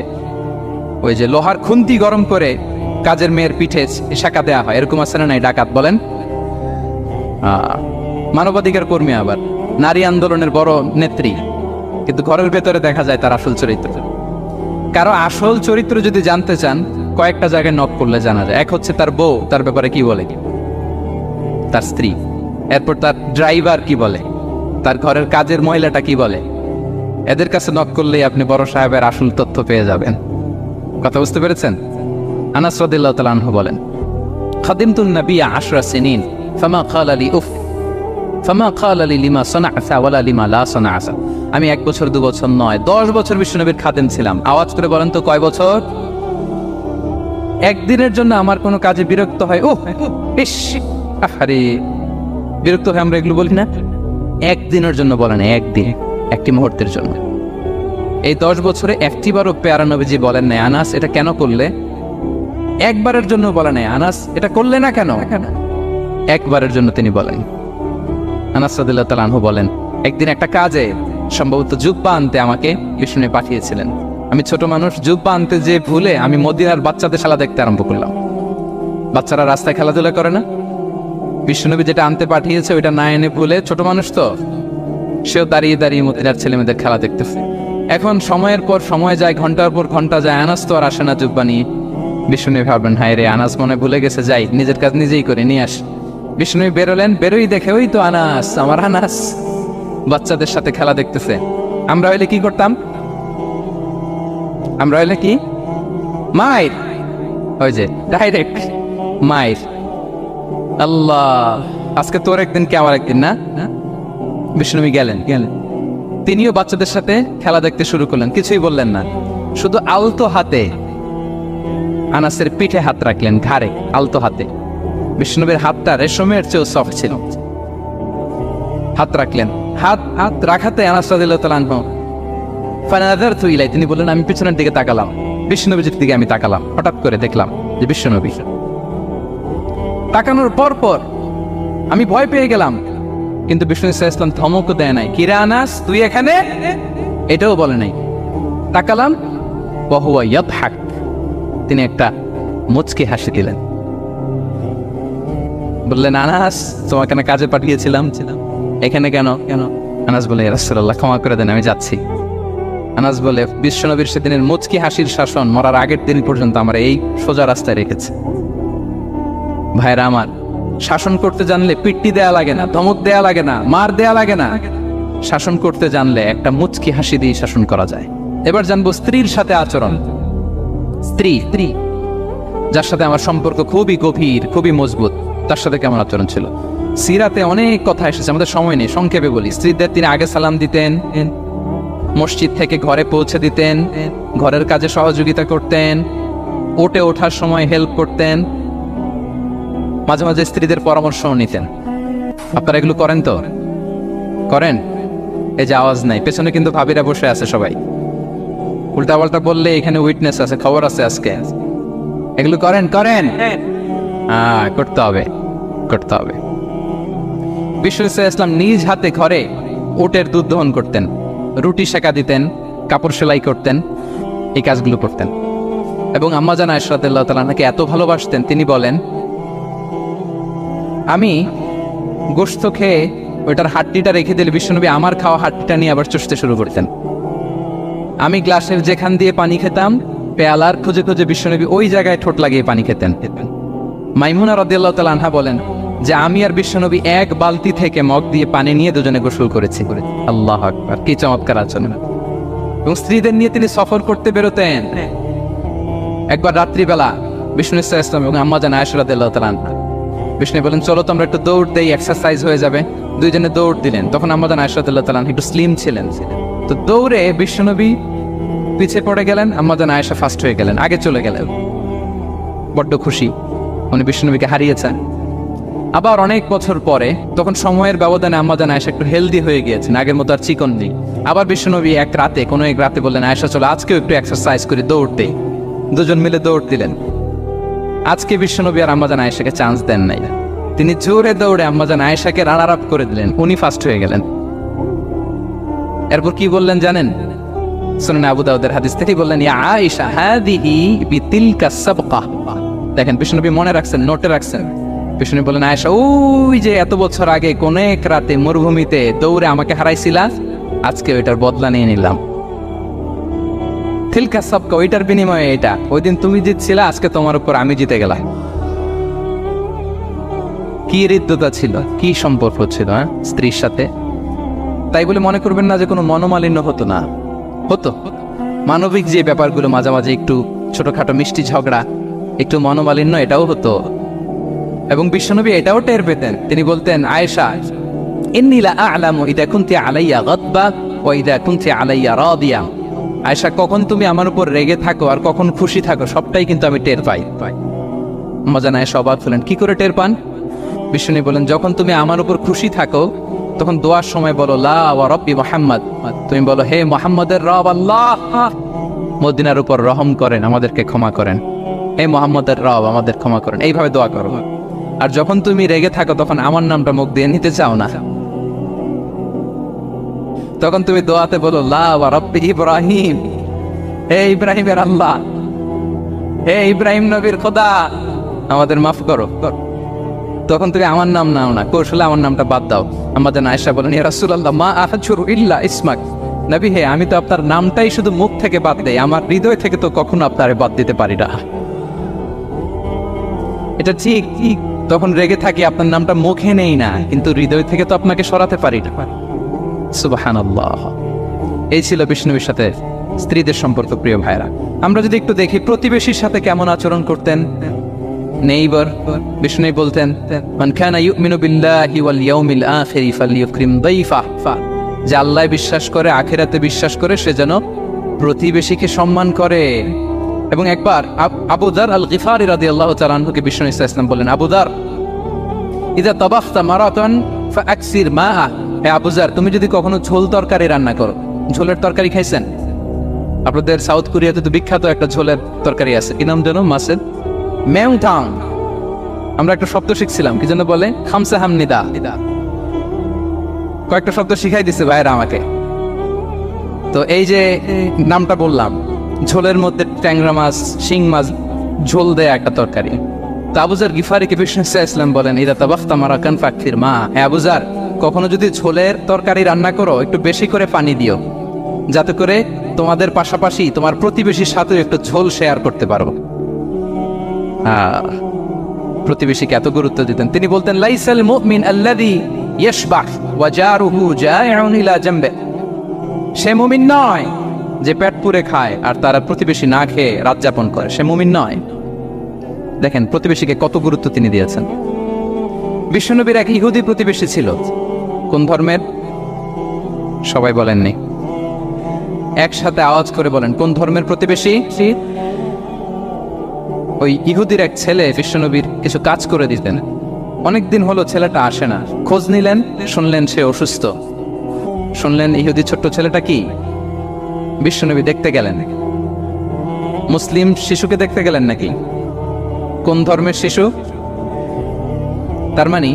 ওই যে লোহার খুন্তি গরম করে কাজের মেয়ের পিঠে শাখা দেওয়া হয়, এরকম আছে না নাই? ডাকাত বলেন, মানবাধিকার কর্মী, আবার নারী আন্দোলনের বড় নেত্রী, কিন্তু ঘরের ভেতরে দেখা যায় তার আসল চরিত্র। কারো আসল চরিত্র যদি জানতে চান, কয়েকটা জায়গায় নক করলে জানা যায়। এক হচ্ছে তার বউ তার ব্যাপারে কি বলে, তার স্ত্রী, এরপর তার ড্রাইভার কি বলে, তার ঘরের কাজের মহিলাটা কি বলে। এদের কাছে নক করলেই আপনি বড় সাহেবের আসল তথ্য পেয়ে যাবেন। কথা বুঝতে পেরেছেন? আনাস রাদিয়াল্লাহু তাআলা আনহু বলেন, খাদিমতুন নবী 10 সিনিন ফামা ক্বালা লি উফ ফামা ক্বালা লি লিমা সানা'তা ওয়ালা লিমা লা সানা'তা। আমি 1 বছর 2 বছর নয়, 10 বছর বিশ্বনবীর খাদেম ছিলাম। আওয়াজ করে বলেন তো কয় বছর? একদিনের জন্য আমার কোনো কাজে বিরক্ত হয়, ও ইস আরে বিরক্ত হয়, আমরা এগুলো বলি না? একদিনের জন্য বলেন, একদিন, একটি মুহূর্তের জন্য। এই 10 বছরে একটিবারও পেয়ারা নবীজি বলেন নাই আনাস এটা কেন করলে? একবারের জন্য বলেন নাই আনাস এটা করলে না কেন? একবারের জন্য তিনি বলেন। আনাস রাদিয়াল্লাহু তাআলা আনহু বলেন, একদিন একটা কাজে সম্ভবত জুব্বা আনতে আমাকে বিষ্ণু পাঠিয়েছিলেন। আমি ছোট মানুষ, জুব্বা আনতে যে ভুলে আমি মদিনার বাচ্চাদের খেলা দেখতে আরম্ভ করলাম। বাচ্চারা রাস্তায় খেলাধুলা করে না? বিশ্বনবী যেটা আনতে পাঠিয়েছে ওইটা না এনে ভুলে, ছোট মানুষ তো, সেও দাঁড়িয়ে দাঁড়িয়ে মদিনার ছেলেমেয়েদের খেলা দেখতেছে। এখন সময়ের পর সময় যায়, ঘন্টার পর ঘন্টা যায়, আনাস তো আর আসে না জুব্বা নিয়ে। বিষ্ণুনবী ভাবলেন হায় রে, আনাস মনে ভুলে গেছে, যাই নিজের কাজ নিজেই করে নিয়ে আস। বিষ্ণুনবী বেরোলেন, বেরোই দেখে ওই তো আনাস, আমার আনাস বাচ্চাদের সাথে খেলা দেখতেছে। আমরা হইলে কি করতাম? আমরা হইলে কি মাইর, ওই যে ডাইরেক্ট মাইর। আল্লাহ, আজকে তোর একদিন কি আমার একদিন না? বিষ্ণুনবী গেলেন, তিনিও বাচ্চাদের সাথে খেলা দেখতে শুরু করলেন, কিছুই বললেন না, শুধু আলতো হাতে আনাসের পিঠে হাত রাখলেন, ঘাড়ে আলতো হাতে। বিষ্ণুনবীর হাতটা রেশমের চেয়েও সফট ছিল। হাত রাখলেন, হাত রাখাতে আনাস রাদিয়াল্লাহু তাআলা আনহু ফানাযারতু ইলাই, তিনি বললেন আমি পিছনের দিকে তাকালাম, বিষ্ণুনবীর দিকে আমি তাকালাম। হঠাৎ করে দেখলাম যে বিষ্ণুনবী। তাকানোর পর আমি ভয় পেয়ে গেলাম, কিন্তু বিষ্ণু সাল্লাল্লাহু আলাইহি ওয়াসাল্লাম ধমকও দেয় নাই, কিরে আনাস তুই এখানে, এটাও বলে নাই। তাকালাম, ওয়া হুয়া ইয়াদহাক, তিনি একটা মুচকি হাসি দিলেন। বললেন আনাস তোমাকে না কাজে পাঠিয়েছিলাম, এখানে কেন? আনাস বলে ইয়া রাসূলুল্লাহ ক্ষমা করে দেন, আমি যাচ্ছি। আনাস বলে বিশ্বনবীর সেদিনের মুচকি হাসির শাসন মরার আগের দিন পর্যন্ত আমরা এই সোজা রাস্তায় রেখেছে। ভাইরা আমার, শাসন করতে জানলে পিট্টি দেয়া লাগে না, ধমক দেয়া লাগে না, মার দেয়া লাগে না। শাসন করতে জানলে একটা মুচকি হাসি দিয়ে শাসন করা যায়। এবার জানবো স্ত্রীর সাথে আচরণ। স্ত্রী যার সাথে আমার সম্পর্ক খুবই গভীর, খুবই মজবুত, তার সাথে কেমন আচরণ ছিল? সিরাতে অনেক কথা এসেছে, আমাদের সময় নেই, সংক্ষেপে বলি। স্ত্রীদের তিনি আগে সালাম দিতেন, মসজিদ থেকে ঘরে পৌঁছে দিতেন, ঘরের কাজে সহযোগিতা করতেন, ওঠার সময় হেল্প করতেন, মাঝে মাঝে স্ত্রীদের পরামর্শও নিতেন। আপনারা এগুলো করেন তো? করেন? এই যে আওয়াজ নাই, পেছনে কিন্তু ভাবিরা বসে আছে সবাই। উল্টা পাল্টা বললে এখানে উইটনেস আছে, খবর আছে আজকে। এগুলো করেন? করতে হবে। বিষ্ণু সাল্লাল্লাহু আলাইহি ওয়াসাল্লাম নিজ হাতে ঘরে উটের দুধ দহন করতেন, রুটি সেকা দিতেন, কাপড় সেলাই করতেন, এই কাজগুলো করতেন। এবং আম্মা জান আয়েশা রাদিয়াল্লাহু তাআলা আনহাকে এত ভালোবাসতেন, তিনি বলেন আমি গোশত খেয়ে ওইটার হাড্ডিটা রেখে দিলে বিশ্বনবী আমার খাওয়া হাড্ডিটা নিয়ে আবার চষতে শুরু করতেন। আমি গ্লাসের যেখান দিয়ে পানি খেতাম, পেয়ালার খুঁজে খুঁজে বিশ্বনবী ওই জায়গায় ঠোঁট লাগিয়ে পানি খেতেন। মাইমুনা রাদিয়াল্লাহু তাআলা আনহা বলেন যে আমি আর বিশ্বনবী এক বালতি থেকে মগ দিয়ে পানি নিয়ে দুজনে গোসল করেছি। আল্লাহু আকবার, কি চমৎকার আচরণ! এবং স্ত্রীদের নিয়ে তিনি সফর করতে বেরোতেন। একবার রাত্রিবেলা বিষ্ণু সাল্লাল্লাহু আলাইহি ওয়াসাল্লাম এবং আম্মা জান আয়েশা রাদিয়াল্লাহু তাআলা আনহা বিষ্ণু বলেন চলো তো আমরা একটু দৌড় দেই, এক্সারসাইজ হয়ে যাবে। দুইজনে দৌড় দিলেন। তখন আম্মাজান আয়েশা রাদিয়াল্লাহু তাআলা একটু স্লিম ছিলেন, তো দৌড়ে বিশ্বনবী পিছিয়ে পড়ে গেলেন, আম্মাজান আয়েশা ফার্স্ট হয়ে গেলেন, আগে চলে গেলেন। বড্ড খুশি, উনি বিশ্বনবীকে হারিয়েছেন। আবার অনেক বছর পরে, তখন সময়ের ব্যবধানে আম্মাজান আয়েশা একটু হেলদি হয়ে গিয়েছেন, আগের মতো আর চিকন নেই। আবার বিশ্বনবী এক রাতে বললেন, আয়েশা চলো আজকেও একটু এক্সারসাইজ করে দৌড় দেই। দুজন মিলে দৌড় দিলেন। আজকে বিশ্বনবী আর আম্মাজান আয়েশাকে চান্স দেন নাই, তিনি জোরে দৌড়ে আম্মাজান আয়েশাকে রানার আপ করে দিলেন, উনি ফার্স্ট হয়ে গেলেন। এরপর কি বললেন জানেন? সুনানে আবু দাউদের হাদিস থেকে বললেন, ইয়া আয়েশা হাদিহি বিতিলকা সাবকা। দেখেন বিশ্বনবী মনে রাখছেন, নোটে রাখছেন। বিশ্বনবী বললেন, আয়েশা ওই যে এত বছর আগে কোন এক রাতে মরুভূমিতে দৌড়ে আমাকে হারাইছিলা, আজকে ওইটার বদলা নিয়ে নিলাম। তিলকা সাবকা, ওইটার বিনিময়ে এটা। ওই দিন তুমি জিতছিলা, আজকে তোমার উপর আমি জিতে গেলাম। কি হৃদ্যতা ছিল, কি সম্পর্ক ছিল স্ত্রীর সাথে। তাই বলে মনে করবেন না যে কোনো মনোমালিন্য হতো না, হতো। মানবিক যে ব্যাপারগুলো, মাঝে মাঝে একটু ছোটখাটো মিষ্টি ঝগড়া, একটু মনোমালিন্য, এটাও হতো। এবং বিশ্বনবী এটাও টের পেতেন। তিনি বলতেন, আয়েশা ইন্নী লা আ'লামু ইযা কুনতি আলাইয়া গাদবা ওয়া ইযা কুনতি আলাইয়া রাদিয়া। আয়েশা, কখন তুমি আমার উপর রেগে থাকো আর কখন খুশি থাকো, সবটাই কিন্তু আমি টের পাই। আম্মাজান আয়েশা অবাক হলেন, কি করে টের পান? বিশ্বনবী বলেন, যখন তুমি আমার উপর খুশি থাকো তখন দোয়ার সময় বলো লা ওয়া রাব্বি মুহাম্মদ, তুমি বলো হে মুহাম্মদের রব আল্লাহ, মদিনার উপর রহম করেন, আমাদেরকে ক্ষমা করেন। হে মুহাম্মদের রব, আমাদের ক্ষমা করেন, এইভাবে দোয়া করো। আর যখন তুমি রেগে থাকো তখন আমার নামটা মুখ দিয়ে নিতে চাও না, তখন তুমি দোয়াতে বলো লা ওয়া রাব্বি ইব্রাহিম, হে ইব্রাহিমের আল্লাহ, হে ইব্রাহিম নবীর খোদা, আমাদের মাফ করো। তখন তুমি আমার নাম নাও না, কৌশলে আমার নামটা বাদ দাও। আম্মাজান আয়েশা বলেন, ইয়া রাসূলুল্লাহ মা আহজুরু ইল্লা ইসমাক। নবী হে, আমি তো আপনার নামটাই শুধু মুখ থেকে বাদ দেই, আমার হৃদয় থেকে তো কখনো আপনারে বাদ দিতে পারি না। এটা ঠিক, তখন রেগে থাকি, আপনার নামটা মুখে নেই না, কিন্তু হৃদয় থেকে তো আপনাকে সরাতে পারি না। সুবহানাল্লাহ। এই ছিল বিষ্ণুবীর সাথে স্ত্রীদের সম্পর্ক। প্রিয় ভাইরা, আমরা যদি একটু দেখি প্রতিবেশীর সাথে কেমন আচরণ করতেন নেইবার। বিষ্ণু বলতেন, মান কানা ইউমিনু বিল্লাহি ওয়াল ইয়াউমিল আখিরি ফালইউকরিম দাইফা। যে আল্লাহ বিশ্বাস করে, আখিরাতে বিশ্বাস করে, সে যেন প্রতিবেশীকে সম্মান করে। এবং একবার আবু যার আল গিফারি রাদিয়াল্লাহু তাআলা আনহুকে বিষ্ণু ইসা ইসলাম বললেন, আবু যার ইযা তাবাখতা মারাতান ফাআকসির মাআ। হে আবু যার, তুমি যদি কখনো ঝোল তরকারি রান্না করো, ঝোলের তরকারি খাইছেন? আপনাদের সাউথ কোরিয়াতে তো বিখ্যাত একটা ঝোলের তরকারি আছে, কি নাম যেন? মাছের মেউটাং। আমরা একটা শব্দ শিখছিলাম, কি যেন বলে? খামসা হামনিদা। কয়েকটা শব্দ শিখাই দিছে ভাইরা আমাকে। তো এই যে নামটা বললাম, ঝোলের মধ্যে ট্যাংরা মাছ, শিং মাছ ঝোল দেয়া একটা তরকারি। তো আবু যার গিফারিকে বিষ্ণু ইসলাম বলেন, ইদা তাবাখতা মারাকান ফাকফির মা। হে আবু যার, কখনো যদি ঝোলের তরকারি রান্না করো, একটু বেশি করে পানি দিও, যাতে করে তোমাদের পাশাপাশি তোমার প্রতিবেশীর সাথে একটু ঝোল শেয়ার করতে পারো। প্রতিবেশীকে এত গুরুত্ব দিতেন। তিনি বলতেন, লাইসাল মুমিন আল্লাযী ইয়াশবাহ ওয়া জারুহু জাইউন ইলা জামবে। সে মুমিন নয় যে পেট পুরে খায় আর তার প্রতিবেশী না খেয়ে রাত যাপন করে, সে মুমিন নয়। দেখেন প্রতিবেশীকে কত গুরুত্ব তিনি দিয়েছেন। বিশ্বনবীর এক ইহুদি প্রতিবেশী ছিল। কোন ধর্মের? সবাই বলেননি, একসাথে আওয়াজ করে বলেন, কোন ধর্মের প্রতিবেশী? ওই ইহুদির এক ছেলে বিশ্বনবীর কিছু কাজ করে দিতেন। অনেকদিন হলো ছেলেটা আসে না। খোঁজ নিলেন, শুনলেন সে অসুস্থ। শুনলেন ইহুদি ছোট্ট ছেলেটা কি? বিশ্বনবী দেখতে গেলেন। মুসলিম শিশুকে দেখতে গেলেন নাকি? কোন ধর্মের শিশু? তার মানে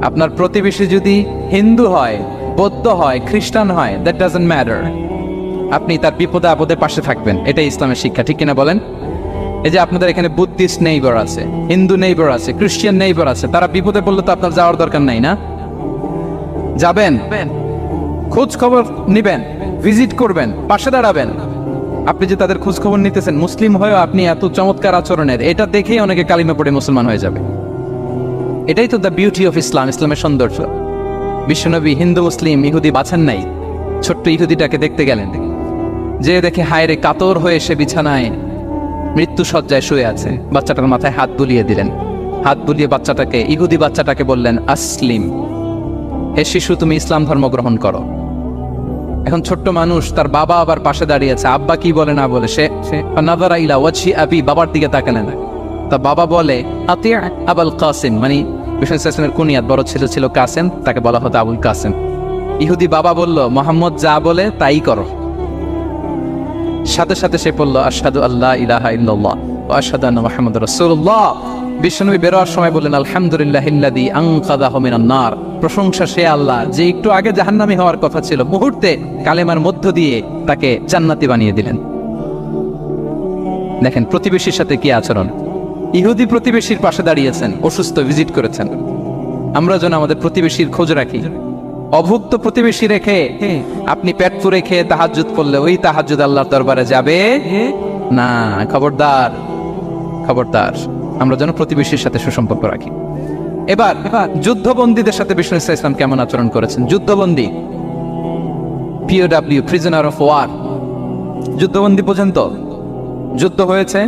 আপনার প্রতিবেশী যদি হিন্দু হয়, বৌদ্ধ হয়, খ্রিস্টান হয়, দ্যাট ডাজন্ট ম্যাটার। আপনি তার বিপদে আপদে পাশে থাকবেন, এটাই ইসলামের শিক্ষা, ঠিক কিনা বলেন? এই যে আপনাদের এখানে বুদ্ধিস্ট নেইবার আছে, হিন্দু নেইবার আছে, খ্রিস্টান নেইবার আছে, তারা বিপদে পড়লে তো আপনার যাওয়ার দরকার নাই না? যাবেন, খোঁজ খবর নিবেন, ভিজিট করবেন, পাশে দাঁড়াবেন। আপনি যে তাদের খোঁজ খবর নিতেছেন, মুসলিম হয়েও আপনি এত চমৎকার আচরণের, এটা দেখেই অনেকে কালিমা পড়ে মুসলমান হয়ে যাবে। এটাই তো দ্য বিউটি অফ ইসলাম, ইসলামের সৌন্দর্য। বিশ্বনবী হিন্দু মুসলিম ইহুদি বাছেন নাই, ছোট্ট ইহুদিটাকে দেখতে গেলেন। যে দেখে হায় রে, কাতর হয়ে সে বিছানায় মৃত্যু শয্যায় শুয়ে আছে, বাচ্চাটার মাথায় হাত বুলিয়ে দিলেন। হাত বুলিয়ে বাচ্চাটাকে, ইহুদি বাচ্চাটাকে বললেন, আসলিম, হে শিশু, তুমি ইসলাম ধর্ম গ্রহণ করো। এখন ছোট্ট মানুষ, তার বাবা আবার পাশে দাঁড়িয়েছে, আব্বা কি বলে না বলে সে নাযারা ইলা ওয়াজহি আবি, বাবার দিকে তাকালেন। তা বাবা বলে, আতি আবুল কাসিম, মানে বিষ্ণু ইসলামের কুনিয়াত, বড় ছেলে ছিল কাসেম, তাকে বলা হতো আবুল কাসেম। ইহুদি বাবা বলল, মোহাম্মদ যা বলে তাই করো। সাথে সাথে সে বলল, আশহাদু আল্লা ইলাহা ইল্লাল্লাহ ওয়া আশহাদু আন্না মুহাম্মাদুর রাসূলুল্লাহ। বিশ্বনবী বেরোয়ার সময় বললেন, আলহামদুলিল্লাহিল্লাযী আনকাযাহু মিনান নার, প্রশংসা সে আল্লাহ যে একটু আগে জাহান্নামী হওয়ার কথা ছিল, মুহূর্তে কালেমার মধ্য দিয়ে তাকে জান্নাতি বানিয়ে দিলেন। দেখেন প্রতিবেশীর সাথে কি আচরণ। ইহুদি প্রতিবেশীর পাশে দাঁড়িয়েছেন, অসুস্থ, ভিজিট করেছেন। আমরা যেন আমাদের প্রতিবেশীর খোঁজ রাখি। অভুক্ত প্রতিবেশী রেখে আপনি পেট পুরে খেয়ে তাহাজ্জুদ করলে ওই তাহাজ্জুদ আল্লাহর দরবারে যাবে না। খবরদার, খবরদার, আমরা যেন প্রতিবেশীর সাথে সুসম্পর্ক রাখি। এবার যুদ্ধবন্দীদের সাথে বিষ্ণু ইসলাম কেমন আচরণ করেছেন। যুদ্ধবন্দী, POW, প্রিজনার অফ ওয়ার, যুদ্ধবন্দী পর্যন্ত যুদ্ধ হয়েছে,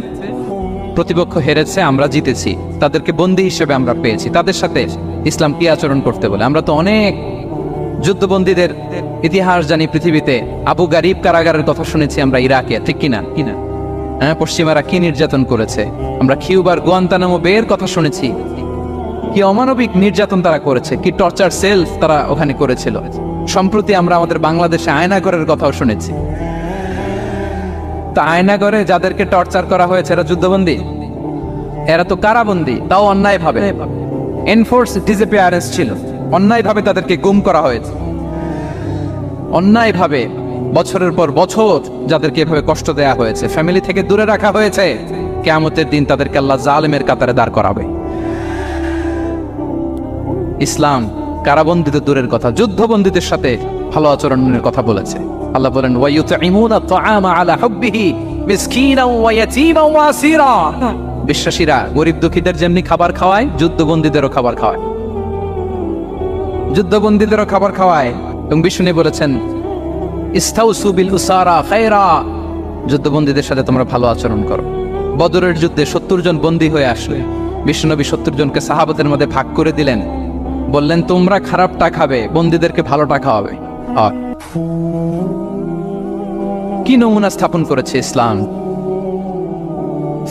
প্রতিপক্ষ হেরেছে, আমরা জিতেছি, তাদেরকে বন্দী হিসেবে আমরা পেয়েছি, তাদের সাথে ইসলাম কি আচরণ করতে বলে। আমরা তো অনেক যুদ্ধবন্দীদের ইতিহাস জানি পৃথিবীতে। আবু গারিব কারাগারের কথা শুনেছি আমরা ইরাকে, ঠিক কিনা? হ্যাঁ, পশ্চিমারা কি নির্যাতন করেছে। আমরা কিউবার গুয়ান্তানামো বের কথা শুনেছি, কি অমানবিক নির্যাতন তারা করেছে, কি টর্চার সেলস তারা ওখানে করেছিল। সম্প্রতি আমরা আমাদের বাংলাদেশে আয়নাগরের কথাও শুনেছি। তা আয়নাগরে যাদেরকে টর্চার করা হয়েছে এরা যুদ্ধবন্দী? এরা তো কারাবন্দী, তাও অন্যায় ভাবে। এনফোর্স ডিসঅ্যাপিয়ারেন্স ছিল, অন্যায় ভাবে তাদেরকে গুম করা হয়েছে, অন্যায় ভাবে বছরের পর বছর যাদেরকে এভাবে কষ্ট দেয়া হয়েছে, ফ্যামিলি থেকে দূরে রাখা হয়েছে। কিয়ামতের দিন তাদেরকে আল্লাহ জালেমের কাতারে দাঁড় করাবে। ইসলাম কারাবন্দীদের দূরের কথা, যুদ্ধবন্দীদের সাথে ভালো আচরণের কথা বলেছে। আল্লাহ বলেন, ওয়ায়ুতঈমুনা আত-তাআমা আলা হুব্বিহি মিসকিনাও ওয়া ইয়াতীমান ওয়া আসীরা। বিশ্বাসীরা গরিব দুঃখীদের যেমনি খাবার খাওয়ায়, যুদ্ধবন্দীদেরও খাবার খাওয়ায়, যুদ্ধবন্দীদেরও খাবার খাওয়ায়। এবং বিষ্ণু বলেছেন, ইস্তাউসু বিল উসারা খায়রা, যুদ্ধবন্দীদের সাথে তোমরা ভালো আচরণ করো। বদরের যুদ্ধে 70 জন বন্দী হয়ে আসলে বিষ্ণুনবী 70 জনকে সাহাবাদের মধ্যে ভাগ করে দিলেন, বললেন তোমরা খারাপটা খাবে, বন্দীদেরকে ভালোটা খাওয়াবে। কি নমুনা স্থাপন করেছে ইসলাম।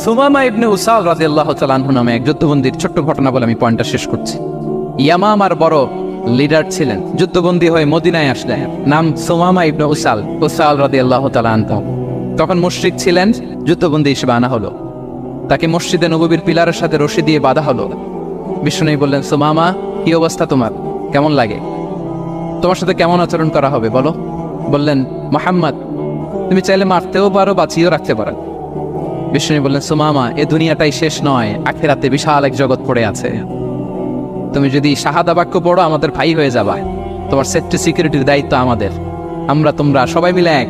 সুমামা ইবনে উসাল রাদিয়াল্লাহু তাআলা আনহু নামে এক যুদ্ধবন্দীর ছোট্ট ঘটনা বলে আমি পয়েন্টটা শেষ করছি। ইয়ামামার বড় লিডার ছিলেন, যুদ্ধবন্দী হয়ে মদিনায় আসলেন, নাম সুমামা ইবনে উসাল রাদিয়াল্লাহু তাআলা আনহু। তখন মুশরিক ছিলেন, যুদ্ধবন্দী হিসেবে আনা হলো। তাকে মসজিদে নববীর পিলারের সাথে রশি দিয়ে বাঁধা হলো। বিষ্ণু বললেন, সুমামা কি অবস্থা তোমার, কেমন লাগে, তোমার সাথে কেমন আচরণ করা হবে বলো। বললেন, মুহাম্মদ তুমি চাইলে মারতেও পারো, বাঁচিয়েও রাখতে পারো। বিষ্ণু বললেন, সুমামা এ দুনিয়াটাই শেষ নয়, আখিরাতে বিশাল এক জগৎ পড়ে আছে। তুমি যদি শাহাদা বাক্য পড়ো আমাদের ভাই হয়ে যাবা, তোমার সেফটি সিকিউরিটির দায়িত্ব আমাদের, আমরা তোমরা সবাই মিলে এক।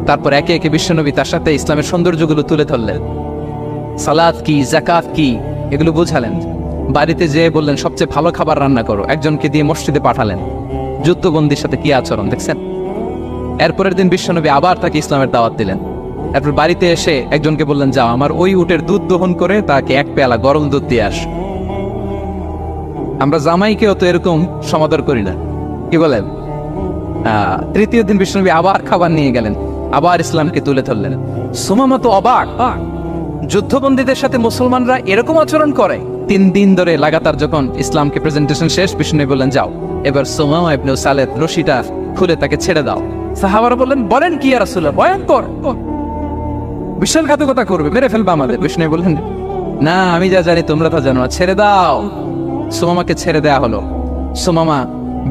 তারপর একে একে বিশ্বনবী তার সাথে ইসলামের সৌন্দর্যগুলো তুলে ধরলেন। সালাত কি, যাকাত কি, এগুলো বুঝালেন। বাড়িতে যেয়ে বললেন সবচেয়ে ভালো খাবার রান্না করো, একজনকে দিয়ে মসজিদে পাঠালেন। যুদ্ধবন্দীর সাথে কি আচরণ দেখছেন। এরপরের দিন বিশ্বনবী আবার তাকে ইসলামের দাওয়াত দিলেন। এরপর বাড়িতে এসে একজনকে বললেন, যাও আমার ওই উটের দুধ দহন করে তাকে এক পেয়ালা গরম দুধ দিয়ে আস। আমরা জামাইকেও তো এরকম সমাদর করি না, কি বলেন। তৃতীয় দিন বিশ্বনবী আবার খাবার নিয়ে গেলেন, আবার ইসলামকে তুলে ধরলেন। সুমামা তো অবাক, যুদ্ধবন্দীদের সাথে মুসলমানরা এরকম আচরণ করে। 3 দিন ধরে লাগাতার যখন ইসলামকে প্রেজেন্টেশন শেষ, বিষ্ণু বললেন, যাও এবার সুমামা ইবনে উসালের রশিটা খুলে তাকে ছেড়ে দাও। সাহাবারা বলেন কি ইয়া রাসূলুল্লাহ, ভয়ঙ্কর, বিশ্বাসঘাতকতা করবে, মেরে ফেলবে আমাদের। বিষ্ণু বললেন, না আমি যা জানি তোমরা তা জানো না, ছেড়ে দাও। সুমামাকে ছেড়ে দেয়া হলো। সুমামা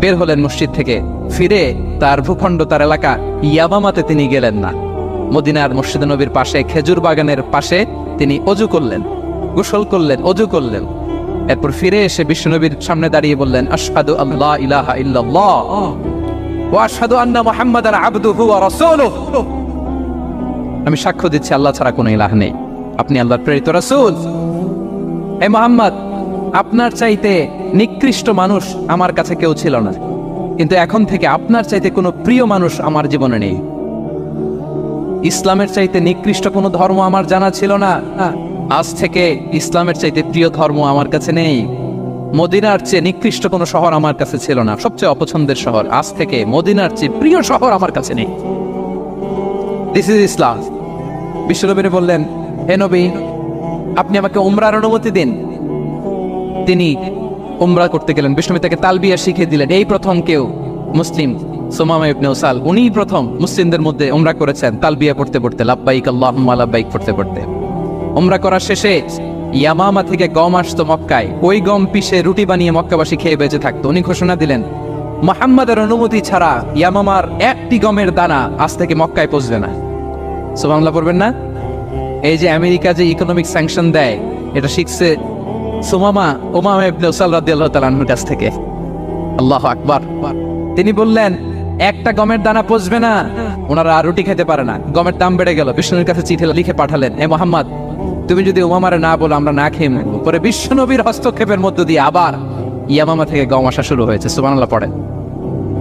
বের হলেন মসজিদ থেকে, ফিরে তার ভূখণ্ড, তার এলাকা ইয়ামামাতে তিনি গেলেন না। মদিনার মসজিদে নবীর পাশে খেজুর বাগানের পাশে তিনি অজু করলেন, গোসল করলেন, অজু করলেন। এরপর ফিরে এসে বিশ্বনবীর সামনে দাঁড়িয়ে বললেন, আশহাদু আল্লা ইলাহা ইল্লাল্লাহ ওয়া আশহাদু আন্না মুহাম্মাদান আবদুহু ওয়া রাসূলুহু। আমি সাক্ষ্য দিচ্ছি আল্লাহ ছাড়া কোনো ইলাহ নেই, আপনি আল্লাহর প্রেরিত রাসূল। হে মুহাম্মদ, আপনার চাইতে নিকৃষ্ট মানুষ আমার কাছে কেউ ছিল না, কিন্তু এখন থেকে আপনার চাইতে কোনো প্রিয় মানুষ আমার জীবনে নেই। ইসলামের চাইতে নিকৃষ্ট কোনো ধর্ম আমার জানা ছিল না। আজ থেকে ইসলামের চাইতে প্রিয় ধর্ম আমার কাছে নেই। মদিনার চেয়ে নিকৃষ্ট কোনো শহর আমার কাছে ছিল না, সবচেয়ে অপছন্দের শহর। আজ থেকে মদিনার চেয়ে প্রিয় শহর আমার কাছে নেই। দিস ইজ ইসলাম। বিশ্বনবী বললেন, হে নবী, আপনি আমাকে উমরার অনুমতি দিন। তিনি উমরা করতে গেলেন। বিশ্বনবী তাকে তালবিয়া শিখিয়ে দিলেন। এই প্রথম কেউ মুসলিম, সুমামা ইবনে উসাল, উনিই প্রথম মুসলিমদের মধ্যে উমরা করেছেন তালবিয়া পড়তে পড়তে, লাব্বাইক আল্লাহুম্মা লাব্বাইক পড়তে পড়তে। উমরা করার শেষে ইয়ামামা থেকে গম আসতো মক্কায়, ওই গম পিষে রুটি বানিয়ে মক্কাবাসী খেয়ে বেঁচে থাকতো। উনি ঘোষণা দিলেন, মুহাম্মাদের অনুমতি ছাড়া ইয়ামামার একটি গমের দানা আজ থেকে মক্কায় পৌঁছবে না। সুবহানাল্লাহ পড়বেন না? এই যে আমেরিকা যে ইকোনমিক স্যাংশন দেয়, এটা শিখছে সুমামা উমামা ইবনে উসাল রাদিয়াল্লাহু তাআলা আনহুর কাছ থেকে। আল্লাহু আকবার। তিনি বললেন, একটা গমের দানা পচবে না। ওনারা আর রুটি খেতে পারে না, গমের দাম বেড়ে গেল। বিষ্ণুর কাছে চিঠি লিখে পাঠালেন, হে মুহাম্মদ, তুমি যদি উমামারে না বলো আমরা না খেয়ে মরব। পরে বিশ্বনবীর হস্তক্ষেপের মধ্য দিয়ে আবার ইয়ামামা থেকে গম আসা শুরু হয়েছে। সুবহানাল্লাহ পড়েন।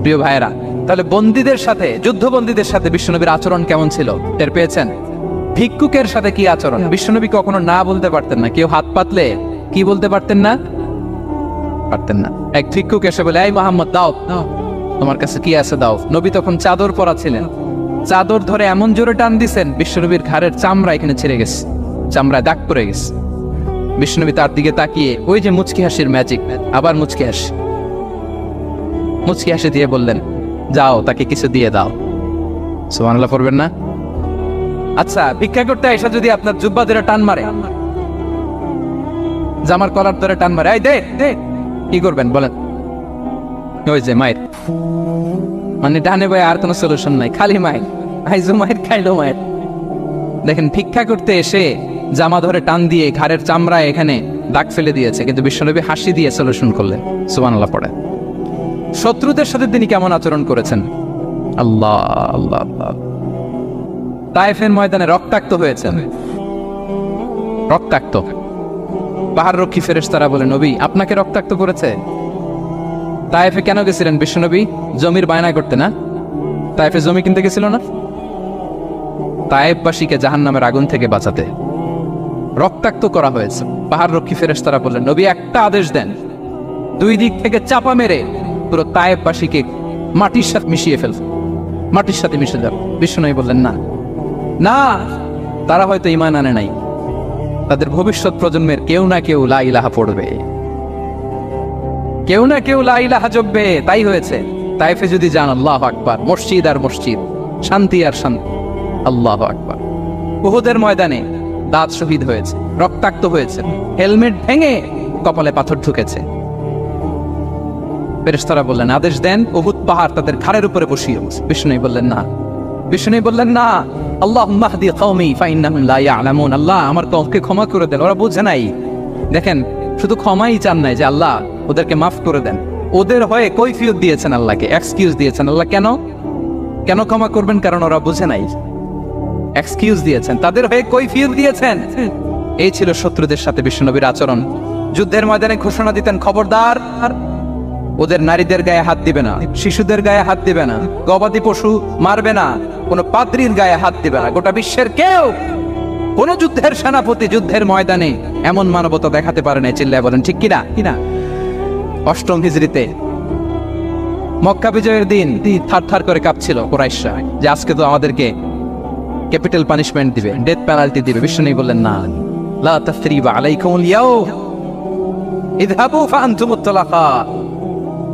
প্রিয় ভাইয়েরা, তাহলে বন্দীদের সাথে, যুদ্ধবন্দীদের সাথে বিশ্বনবীর আচরণ কেমন ছিল টের পেয়েছেন? ভিক্ষুকের সাথে কি আচরণ? বিশ্বনবী কখনো না বলতে পারতেন না। কেউ হাত পাতলে কি বলতে পারতেন না? পারতেন না। এক ভিক্ষুক এসে বলে, এই মুহাম্মদ, দাও, তোমার কাছে কি আছে দাও। নবী তখন চাদর পরা ছিলেন। চাদর ধরে এমন জোরে টান দিছেন, বিশ্বনবীর ঘাড়ের চামড়া এখানে ছিঁড়ে গেছে, চামড়ায় দাগ পড়ে গেছে। বিশ্বনবী তার দিকে তাকিয়ে, ওই যে মুচকি হাসির ম্যাজিক, আবার মুচকি হাসি দিয়ে বললেন, যাও তাকে কিছু দিয়ে দাও। সুবহানাল্লাহ পড়বেন না? আচ্ছা, ভিক্ষা করতে এসে যদি আপনার জুব্বা ধরে টান মারে, জামার কলার ধরে টান মারে, এই দে দে, কি করবেন বলেন? ওই যে মায়ের, মানে ডানে ভাই আর কোনো সলিউশন নাই, খালি মায়ের, আইজো মায়ের খাইলো মায়ের। দেখেন, ভিক্ষা করতে এসে জামা ধরে টান দিয়ে ঘাড়ের চামড়ায় এখানে দাগ ফেলে দিয়েছে, কিন্তু বিশ্বনবী হাসি দিয়ে সলিউশন করলেন। সুবহানাল্লাহ পড়ে। শত্রুদের সাথে তিনি কেমন আচরণ করেছেন? আল্লাহ আল্লাহ আল্লাহ। তায়েফের ময়দানে রক্তাক্ত হয়েছেন, রক্তাক্ত। পাহাড় রক্ষী ফেরেশতারা বলে, নবী আপনাকে রক্তাক্ত করেছে? তায়েফে কেন গেছিলেন বিশ্বনবী? জমির বায়না করতে না? তায়েফে জমি কিনতে গেছিল না? তায়েফবাসীকে জাহান্নামের আগুন থেকে বাঁচাতে রক্তাক্ত করা হয়েছে। পাহাড় রক্ষী ফেরেশতারা বললেন, নবী একটা আদেশ দেন, দুই দিক থেকে চাপা মেরে পুরো তায়েফবাসীকে মাটির সাথে মিশিয়ে ফেলবে, মাটির সাথে মিশে যাবে। বিশ্বনবী বললেন, না না, তারা হয়তো ঈমান আনে নাই, তাদের ভবিষ্যৎ প্রজন্মের কেউ না কেউ লা ইলাহা পড়বে, কেউ না কেউ লা ইলাহা জপবে। তাই হয়েছে। তায়েফে যদি যান, আল্লাহু আকবার, মসজিদ আর মসজিদ, শান্তি আর শান্তি। আল্লাহু আকবার। উহুদের ময়দানে দাঁত শহীদ হয়েছে, রক্তাক্ত হয়েছে, হেলমেট ভেঙে কপালে পাথর ঢুকেছে। ফেরেশতারা বললেন, আদেশ দেন উহুদ পাহাড় তাদের ঘাড়ের উপরে বসিয়ে। বিষ্ণু বললেন, না। বিষ্ণু বললেন, না, আল্লাহুম্মা হদি কওমি ফাইন্নাহুম লা ইয়ালামুন। আল্লাহ আমার কওমকে ক্ষমা করে দেন, ওরা বুঝে নাই। দেখেন, শুধু ক্ষমাই চান নাই যে আল্লাহ ওদেরকে মাফ করে দেন, ওদের হয়ে কৈফিয়ত দিয়েছেন আল্লাহকে, এক্সকিউজ দিয়েছেন। আল্লাহ কেন কেন ক্ষমা করবেন? কারণ ওরা বুঝে নাই। এক্সকিউজ দিয়েছেন, তাদের হয়ে কৈফিয়ত দিয়েছেন। এই ছিল শত্রুদের সাথে বিশ্বনবীর আচরণ। যুদ্ধের ময়দানে ঘোষণা দিতেন, খবরদার ওদের নারীদের গায়ে হাত দিবে না, শিশুদের গায়ে হাত দিবে না, গবাদি পশু মারবে না, কোনো পাদ্রীর গায়ে হাত দিবে না। গোটা বিশ্বের কেউ, কোন যুদ্ধের সেনাপতি যুদ্ধের ময়দানে এমন মানবতা দেখাতে পারে না। চিল্লায় বলেন ঠিক কিনা? কিনা? অষ্টম হিজরিতে মক্কা বিজয়ের দিন থার থার করে কাঁপছিল কুরাইশরা, যে আজকে তো আমাদেরকে ক্যাপিটাল পানিশমেন্ট দিবে, ডেথ পেনাল্টি দিবে। বিশ্বনবী বললেন, না, লা তাসরিবা আলাইকুমুল ইয়াউম ইযহাবু ফাআনতুমুত তালাকা।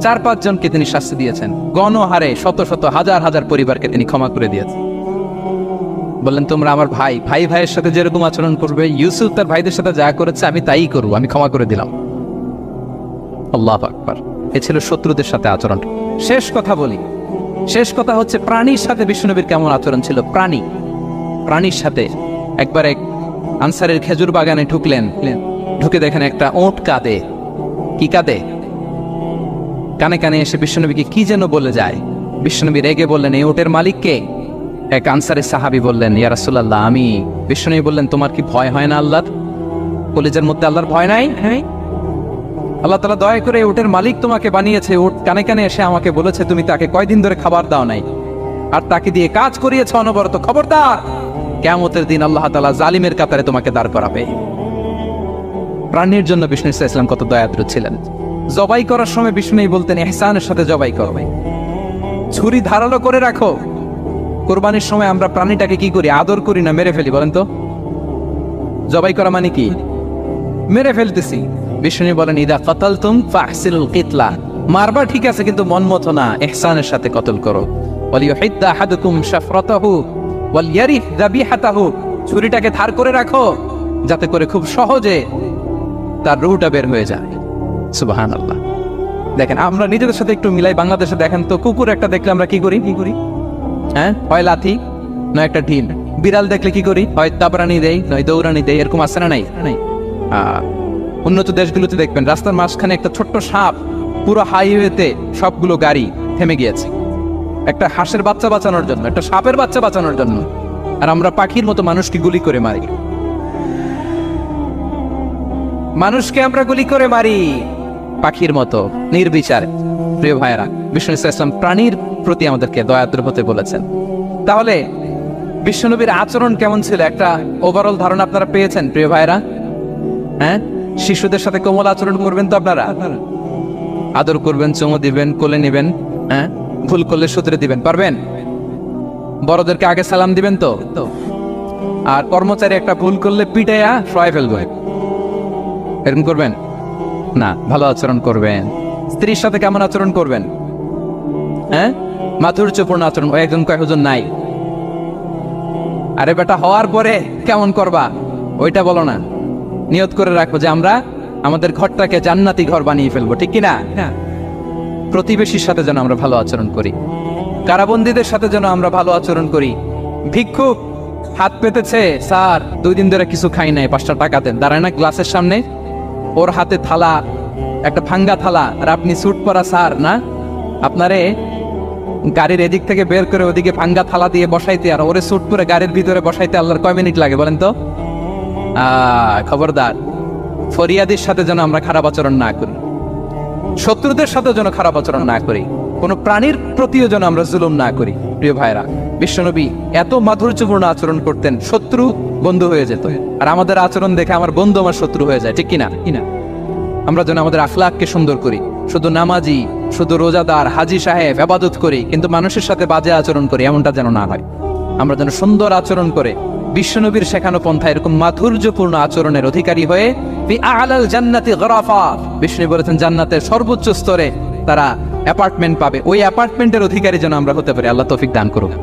4-5 জনকে তিনি শাস্তি দিয়েছেন, গণহারে শত শত হাজার হাজার পরিবারকে তিনি ক্ষমা করে দিয়েছেন। বললেন, তোমরা আমার ভাই, ভাই ভাইয়ের সাথে যেরকম আচরণ করবে, ইউসুফ তার ভাইদের সাথে যা করেছে আমি তাই করব, আমি ক্ষমা করে দিলাম। আল্লাহু আকবার। এ ছিল শত্রুদের সাথে আচরণ। শেষ কথা বলি, শেষ কথা হচ্ছে প্রাণীর সাথে বিশ্বনবীর কেমন আচরণ ছিল। প্রাণীর সাথে একবার এক আনসারের খেজুর বাগানে ঢুকলেন, ঢুকে দেখেন একটা ওট কাঁদে। কি কাঁদে? কানে কানে এসে বিশ্বনবীকে কি যেন বলে যায়। বিশ্বনবী রেগে বললেন, এই ওটের মালিক কে? এক আনসারের সাহাবী বললেন, ইয়া রাসূলুল্লাহ আমি। বিশ্বনবী বললেন, তোমার কি ভয় হয় না আল্লাহর? কলিজার মধ্যে আল্লাহর ভয় নাই? হ্যাঁ, আল্লাহ তাআলা দয়া করে ওটের মালিক তোমাকে বানিয়েছে। ওট কানে কানে এসে আমাকে বলেছে তুমি তাকে কয়দিন ধরে খাবার দাও নাই, আর তাকে দিয়ে কাজ করিয়েছ অনবরত। খবরদার, কিয়ামতের দিন আল্লাহ তাআলা জালিমের কাতারে তোমাকে দাঁড় করাবে। প্রাণীর জন্য বিষ্ণু ইসলাম কত দয়াদ্র ছিলেন। জবাই করার সময় বিষ্ণু বলতেন ইহসানের সাথে জবাই করো, ছুরি ধারালো করে রাখো। কোরবানির সময় আমরা প্রাণীটাকে কি করি? আদর করি না মেরে ফেলি? বলেন তো, জবাই করা মানে কি? মেরে ফেলতেছি। বিষ্ণু বলেন ইদা কাতালতুম ফাহসিনুল কিতলা, মারবা ঠিক আছে কিন্তু মন মতো না, ইহসানের সাথে কতল করো। ওয়ালিয়ুহিদ্দা আহাদুকুম শাফরাতাহু ওয়ালইয়ারিহ যাবিহাতাহু, ছুরিটাকে ধার করে রাখো যাতে করে খুব সহজে তার রুহটা বের হয়ে যায়। সুবহানাল্লাহ। দেখেন আমরা নিজেদের সাথে একটু মিলাই। বাংলাদেশে দেখেন তো, কুকুর একটা দেখলে আমরা কি করি? হ্যাঁ, হয় লাথি নয় একটা ঢিল। বিড়াল দেখলে কি করি? হয় তাবরানি দেই নয় দৌড়ানি দেই। এরকম আছে না? নাই? উন্নত দেশগুলোতে দেখবেন রাস্তার মাঝখানে একটা ছোট্ট সাপ, পুরো হাইওয়েতে সবগুলো গাড়ি থেমে গিয়েছে একটা হাঁসের বাচ্চা বাঁচানোর জন্য, একটা সাপের বাচ্চা বাঁচানোর জন্য। আর আমরা পাখির মতো মানুষকে গুলি করে মারি। মানুষকে আমরা গুলি করে মারি পাখির মতো নির্বিচারে। প্রিয় ভাইয়েরা, বিষ্ণু ইসলাম প্রাণীর প্রতি আমাদেরকে দয়াদ্র হতে বলেছেন। তাহলে বিশ্বনবীর আচরণ কেমন ছিল একটা ওভারঅল ধারণা আপনারা পেয়েছেন প্রিয় ভাইয়েরা? হ্যাঁ, শিশুদের সাথে কোমল আচরণ করবেন তো আপনারা? আদর করবেন, চুমু দিবেন, কোলে নেবেন, হ্যাঁ, ভুল করলে শুধরে দিবেন, পারবেন? বড়দেরকে আগে সালাম দিবেন তো? আর কর্মচারী একটা ভুল করলে পিটাইয়া ফ্রাই ফেলবে, এরকম করবেন না? ভালো আচরণ করবেন। স্ত্রীর সাথে কেমন আচরণ করবেন? হ্যাঁ, মাধুর্যপূর্ণ আচরণ। ওই একজন কয় হুজুর নাই। আরে বেটা, হওয়ার পরে কেমন করবা ওইটা বলো না। নিয়ত করে রাখো যে আমরা আমাদের ঘরটাকে জান্নাতি ঘর বানিয়ে ফেলবো, ঠিক কিনা? প্রতিবেশীর সাথে যেন আমরা ভালো আচরণ করি, কারাবন্দীদের সাথে যেন আমরা ভালো আচরণ করি। ভিক্ষুক হাত পেতেছে, স্যার 2 দিন ধরে কিছু খাই নাই, 5টা টাকা দেন। দাঁড়ায় না গ্লাসের সামনে, ওর হাতে থালা, একটা ভাঙ্গা থালা, আর আপনি স্যুট পরা স্যার না, আপনারে গাড়ির এদিক থেকে বের করে ওদিকে ভাঙ্গা থালা দিয়ে বসাইতে আর ওরে স্যুট পরে গাড়ির ভিতরে বসাইতে আল্লাহর কয় মিনিট লাগে বলেন তো? খবরদার, ফরিয়াদির সাথে যেন আমরা খারাপ আচরণ না করি, শত্রুদের সাথে যেন খারাপ আচরণ না করি, কোন প্রাণীর প্রতিও যেন আমরা জুলুম না করি। প্রিয় ভাইরা, বিশ্বনবী এত মাধুর্যপূর্ণ আচরণ করতেন, শত্রু বন্ধু হয়ে যেত। আর আমাদের আচরণ দেখে আমার বন্ধু আমার শত্রু হয়ে যায়, ঠিক কিনা? আমরা যেন আমাদের আখলাককে সুন্দর করি। শুধু নামাজি, শুধু রোজাদার, হাজি সাহেব ইবাদত করি কিন্তু মানুষের সাথে বাজে আচরণ করি, এমনটা যেন না হয়। আমরা যেন সুন্দর আচরণ করে বিশ্বনবীর শেখানো পন্থা এরকম মাধুর্যপূর্ণ আচরণের অধিকারী হয়ে আলাল জান্নাতি গরাফা, বিষ্ণু বলেছেন জান্নাতের সর্বোচ্চ স্তরে তারা অ্যাপার্টমেন্ট পাবে। ওই অ্যাপার্টমেন্টের অধিকারী যেন আমরা হতে পারি। আল্লাহ তৌফিক দান করুক।